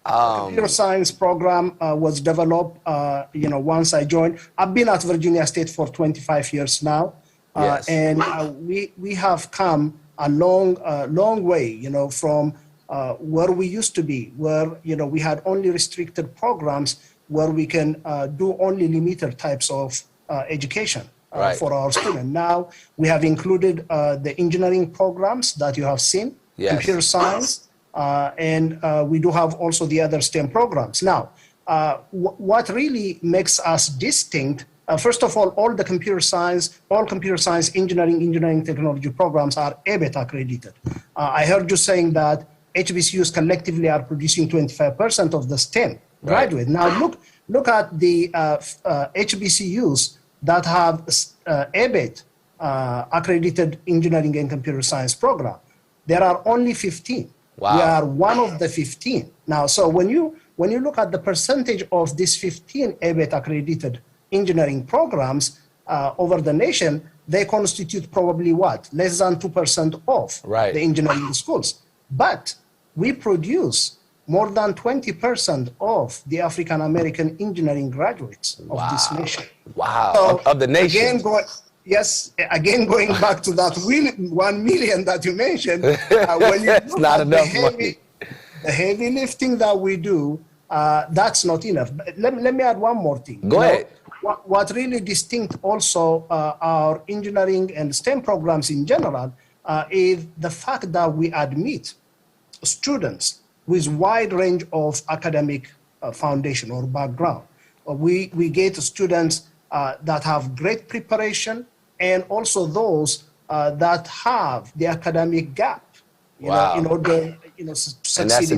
Computer science program was developed, once I joined. I've been at Virginia State for 25 years now, and we have come a long way, from where we used to be, where we had only restricted programs where we can do only limited types of education for our students. Now we have included the engineering programs that you have seen, computer science. And we do have also the other STEM programs. Now, what really makes us distinct, first of all computer science, engineering technology programs are ABET accredited. I heard you saying that HBCUs collectively are producing 25% of the STEM graduate. Now look at the HBCUs that have ABET accredited engineering and computer science program. There are only 15. Wow. We are one of the 15. Now, so when you look at the percentage of these 15 ABET accredited engineering programs over the nation, they constitute probably what? Less than 2% of the engineering schools. But we produce more than 20% of the African American engineering graduates of this nation. Wow, so of the nation. Again, going back to that 1 million that you mentioned, when you look not at enough the heavy lifting that we do, that's not enough. But let me add one more thing. Go ahead. What really distinct also our engineering and STEM programs in general is the fact that we admit students with wide range of academic foundation or background. We get students that have great preparation, and also those that have the academic gap, in order to succeed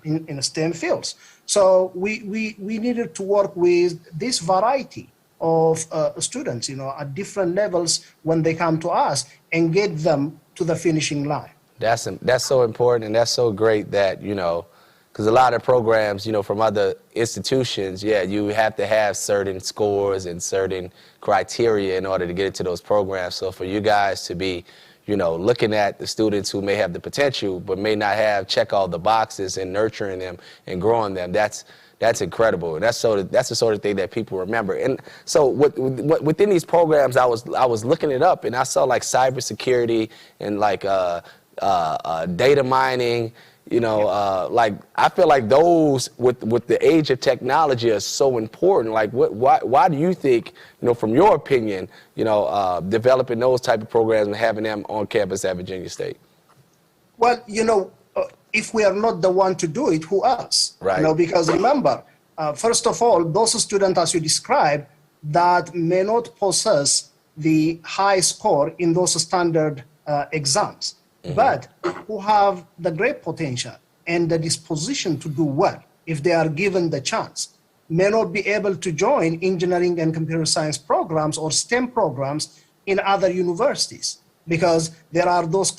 in STEM fields. So we needed to work with this variety of students, at different levels when they come to us, and get them to the finishing line. That's so important, and that's so great that, because a lot of programs, from other institutions, you have to have certain scores and certain criteria in order to get into those programs. So for you guys to be, looking at the students who may have the potential but may not check all the boxes and nurturing them and growing them, that's incredible. And that's the sort of thing that people remember. And so within these programs, I was looking it up, and I saw like cybersecurity and like data mining. Like I feel like those with the age of technology are so important. Like why do you think, from your opinion, developing those type of programs and having them on campus at Virginia State? Well, if we are not the one to do it, who else? Right. Because remember, first of all, those students, as you described, that may not possess the high score in those standard exams, but who have the great potential and the disposition to do well if they are given the chance, may not be able to join engineering and computer science programs or STEM programs in other universities, because there are those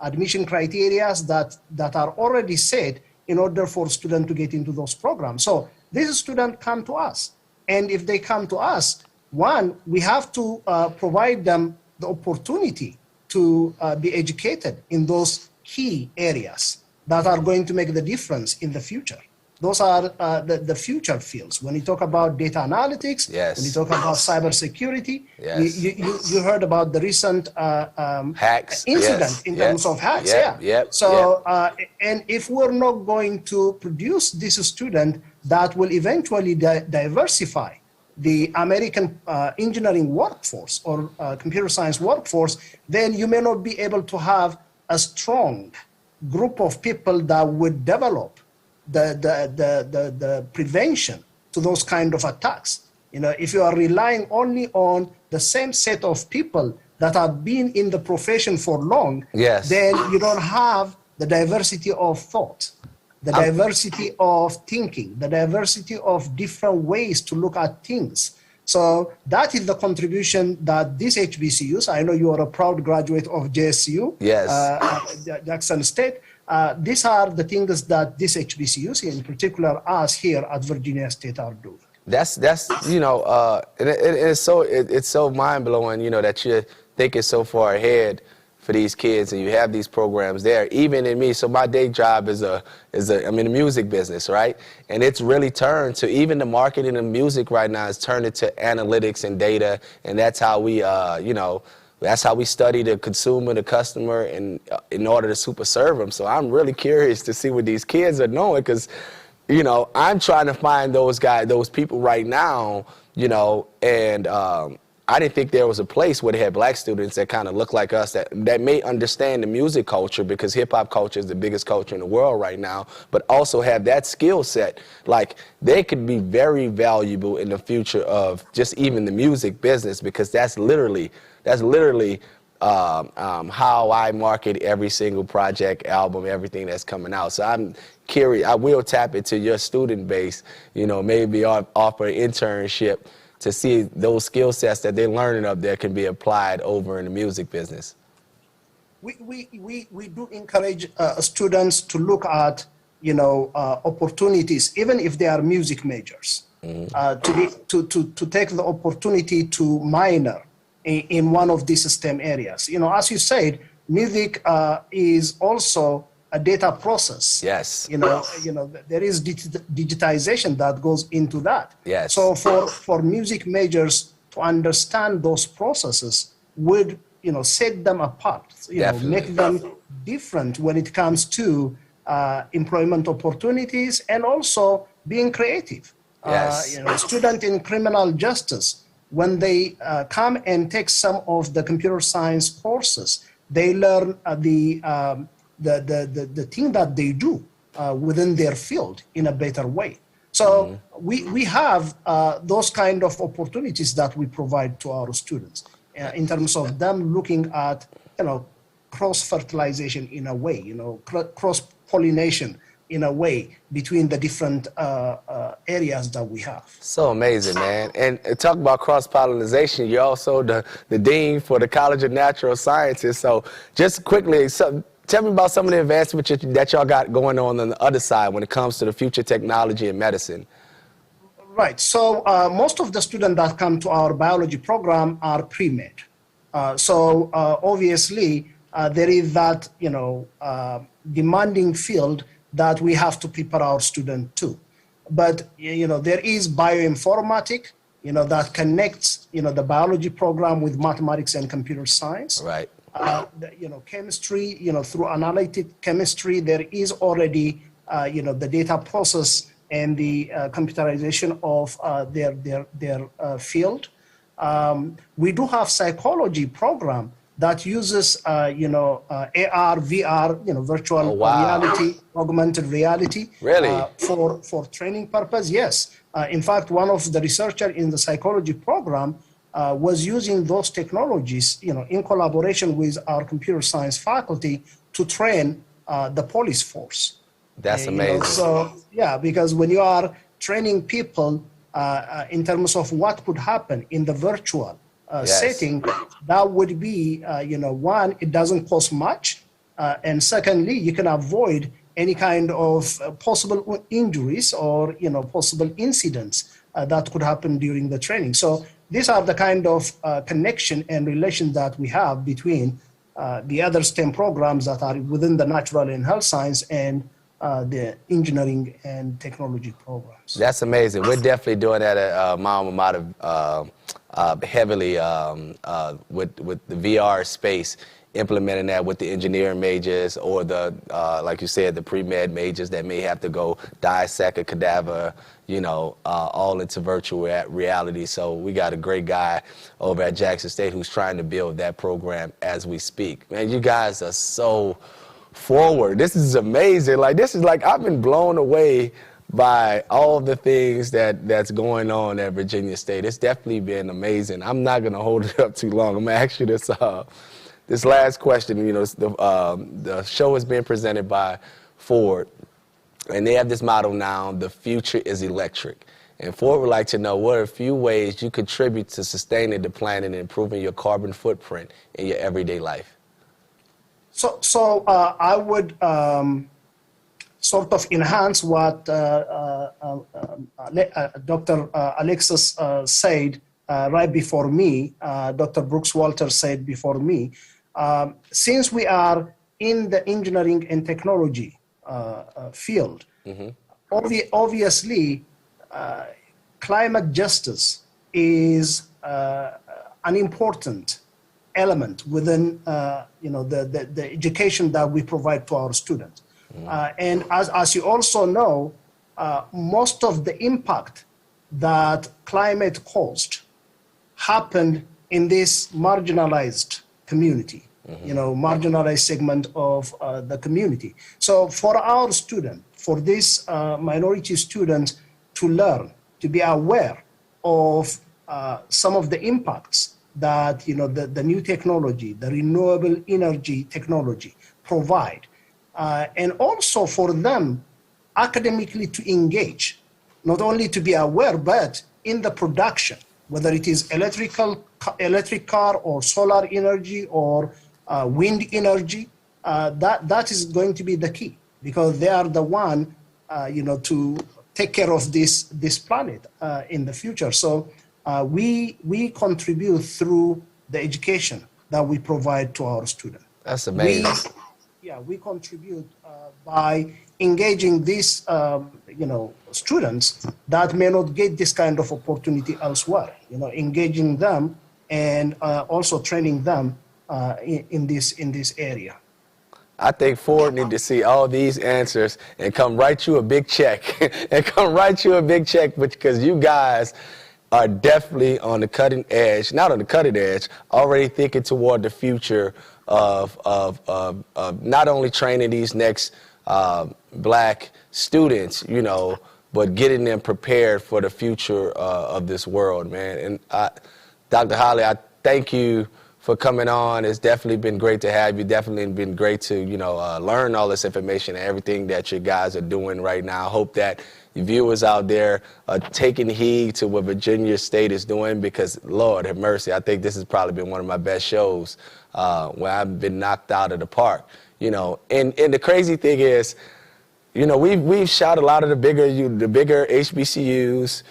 admission criteria that are already set in order for students to get into those programs. So these students come to us, and if they come to us, one, we have to provide them the opportunity to be educated in those key areas that are going to make the difference in the future. Those are the future fields. When you talk about data analytics, when you talk about cybersecurity, you heard about the recent hacks incident in terms of hacks. And if we're not going to produce this student that will eventually diversify the American engineering workforce or computer science workforce, then you may not be able to have a strong group of people that would develop the prevention to those kind of attacks. You know, if you are relying only on the same set of people that have been in the profession for long, yes, then you don't have the diversity of thought, the diversity of thinking, the diversity of different ways to look at things. So that is the contribution that these HBCUs, I know you are a proud graduate of JSU, yes, Jackson State. These are the things that these HBCUs, in particular us here at Virginia State, are doing. That's you know, it's so mind blowing, you know, that you're thinking so far ahead for these kids, and you have these programs there. Even in me, so my day job is I'm in the music business, right? And it's really turned to, even the marketing of music right now is turned into analytics and data, and that's how we, you know, that's how we study the consumer, the customer, and in order to super serve them. So I'm really curious to see what these kids are knowing, because, you know, I'm trying to find those guys, those people right now, you know, and I didn't think there was a place where they had black students that kind of look like us, that may understand the music culture, because hip-hop culture is the biggest culture in the world right now, but also have that skill set. Like, they could be very valuable in the future of just even the music business, because that's literally how I market every single project, album, everything that's coming out. So I'm curious. I will tap into your student base, you know, maybe offer an internship to see those skill sets that they're learning up there can be applied over in the music business. We do encourage students to look at, you know, opportunities, even if they are music majors, to take the opportunity to minor in one of these STEM areas. You know, as you said, music is also a data process. Yes. You know, there is digitization that goes into that. Yes. So for music majors to understand those processes would, you know, set them apart, you know, make them different when it comes to employment opportunities and also being creative. Yes. You know, student in criminal justice, when they come and take some of the computer science courses, they learn the thing that they do within their field in a better way. So we have those kind of opportunities that we provide to our students in terms of them looking at, you know, cross-fertilization in a way, you know, cross-pollination in a way between the different areas that we have. So amazing, man. And talk about cross-pollination, you're also the dean for the College of Natural Sciences. So just quickly, tell me about some of the advancements that y'all got going on the other side when it comes to the future technology and medicine. Right. So most of the students that come to our biology program are pre-med. So obviously there is that, you know, demanding field that we have to prepare our students to. But, you know, there is bioinformatics, you know, that connects, you know, the biology program with mathematics and computer science. Right. You know, chemistry, you know, through analytic chemistry, there is already, you know, the data process and the computerization of their field. We do have psychology program that uses, you know, AR, VR, you know, virtual reality, augmented reality. Really? For training purpose, yes. In fact, one of the researchers in the psychology program was using those technologies, you know, in collaboration with our computer science faculty to train the police force. That's amazing. You know, so, yeah, because when you are training people in terms of what could happen in the virtual setting, that would be, you know, one, it doesn't cost much. And secondly, you can avoid any kind of possible injuries or, you know, possible incidents that could happen during the training. So these are the kind of connection and relation that we have between the other STEM programs that are within the natural and health science and the engineering and technology programs. That's amazing. We're definitely doing that at my alma mater heavily with the VR space. implementing that with the engineering majors or the, like you said, the pre-med majors that may have to go dissect a cadaver, you know, all into virtual reality. So we got a great guy over at Jackson State who's trying to build that program as we speak. Man, you guys are so forward. This is amazing. Like, this is like, I've been blown away by all the things that's going on at Virginia State. It's definitely been amazing. I'm not going to hold it up too long. I'm going to ask you this last question. You know, the show is being presented by Ford, and they have this motto now, the future is electric. And Ford would like to know, what are a few ways you contribute to sustaining the planet and improving your carbon footprint in your everyday life? So I would sort of enhance what Dr. Alexis said right before me, Dr. Brooks Walters said before me. Since we are in the engineering and technology field, obviously climate justice is an important element within the education that we provide to our students. And as you also know, most of the impact that climate caused happened in this marginalized community, marginalized segment of the community. So for our students, for these minority students to learn, to be aware of some of the impacts that the new technology, the renewable energy technology provide, and also for them academically to engage, not only to be aware, but in the production, whether it is electric car or solar energy or wind energy, that is going to be the key, because they are the one, to take care of this planet in the future. So we contribute through the education that we provide to our students. That's amazing. We contribute by engaging these, students that may not get this kind of opportunity elsewhere. Engaging them and also training them in this area. I think Ford need to see all these answers and come write you a big check, because you guys are definitely on the cutting edge, not on the cutting edge, already thinking toward the future of not only training these next black students, but getting them prepared for the future of this world, man. And Dr. Haile, I thank you for coming on. It's definitely been great to have you. Definitely been great to, learn all this information and everything that you guys are doing right now. I hope that your viewers out there are taking heed to what Virginia State is doing, because, Lord have mercy, I think this has probably been one of my best shows where I've been knocked out of the park. And the crazy thing is, we've shot a lot of the bigger HBCUs,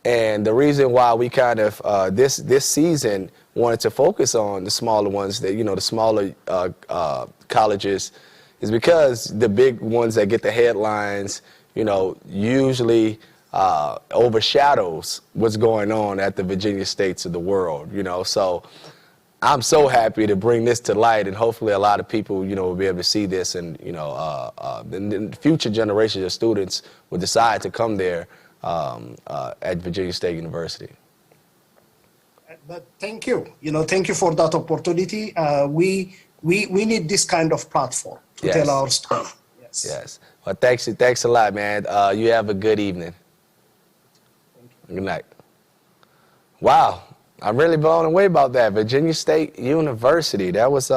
and the reason why we kind of this season wanted to focus on the smaller ones, that the smaller colleges, is because the big ones that get the headlines, usually overshadows what's going on at the Virginia States of the world. So I'm so happy to bring this to light, and hopefully a lot of people, will be able to see this, and the future generations of students will decide to come there at Virginia State University. But thank you. Thank you for that opportunity. We need this kind of platform to tell our story. Yes. Well, thanks a lot, man. You have a good evening. Good night. Wow. I'm really blown away about that. Virginia State University. That was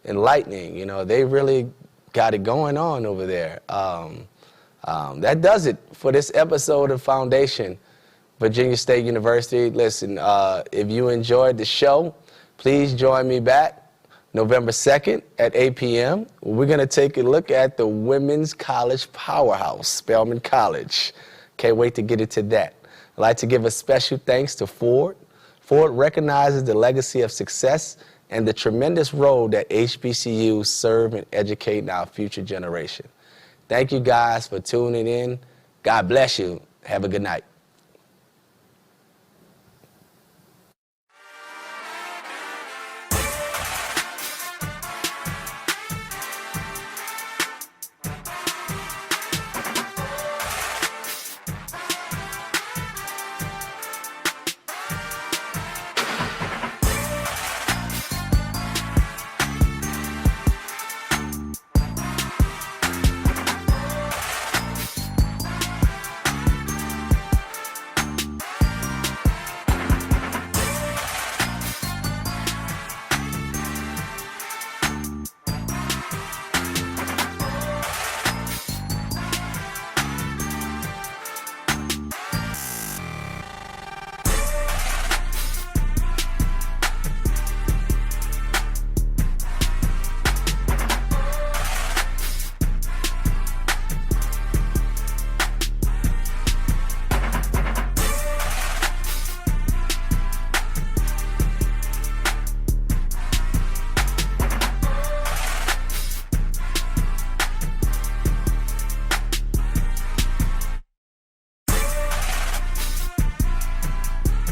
enlightening. They really got it going on over there. That does it for this episode of Foundation Virginia State University. Listen, if you enjoyed the show, please join me back November 2nd at 8 p.m. We're going to take a look at the women's college powerhouse, Spelman College. Can't wait to get into that. I'd like to give a special thanks to Ford. Ford recognizes the legacy of success and the tremendous role that HBCUs serve in educating our future generation. Thank you guys for tuning in. God bless you. Have a good night.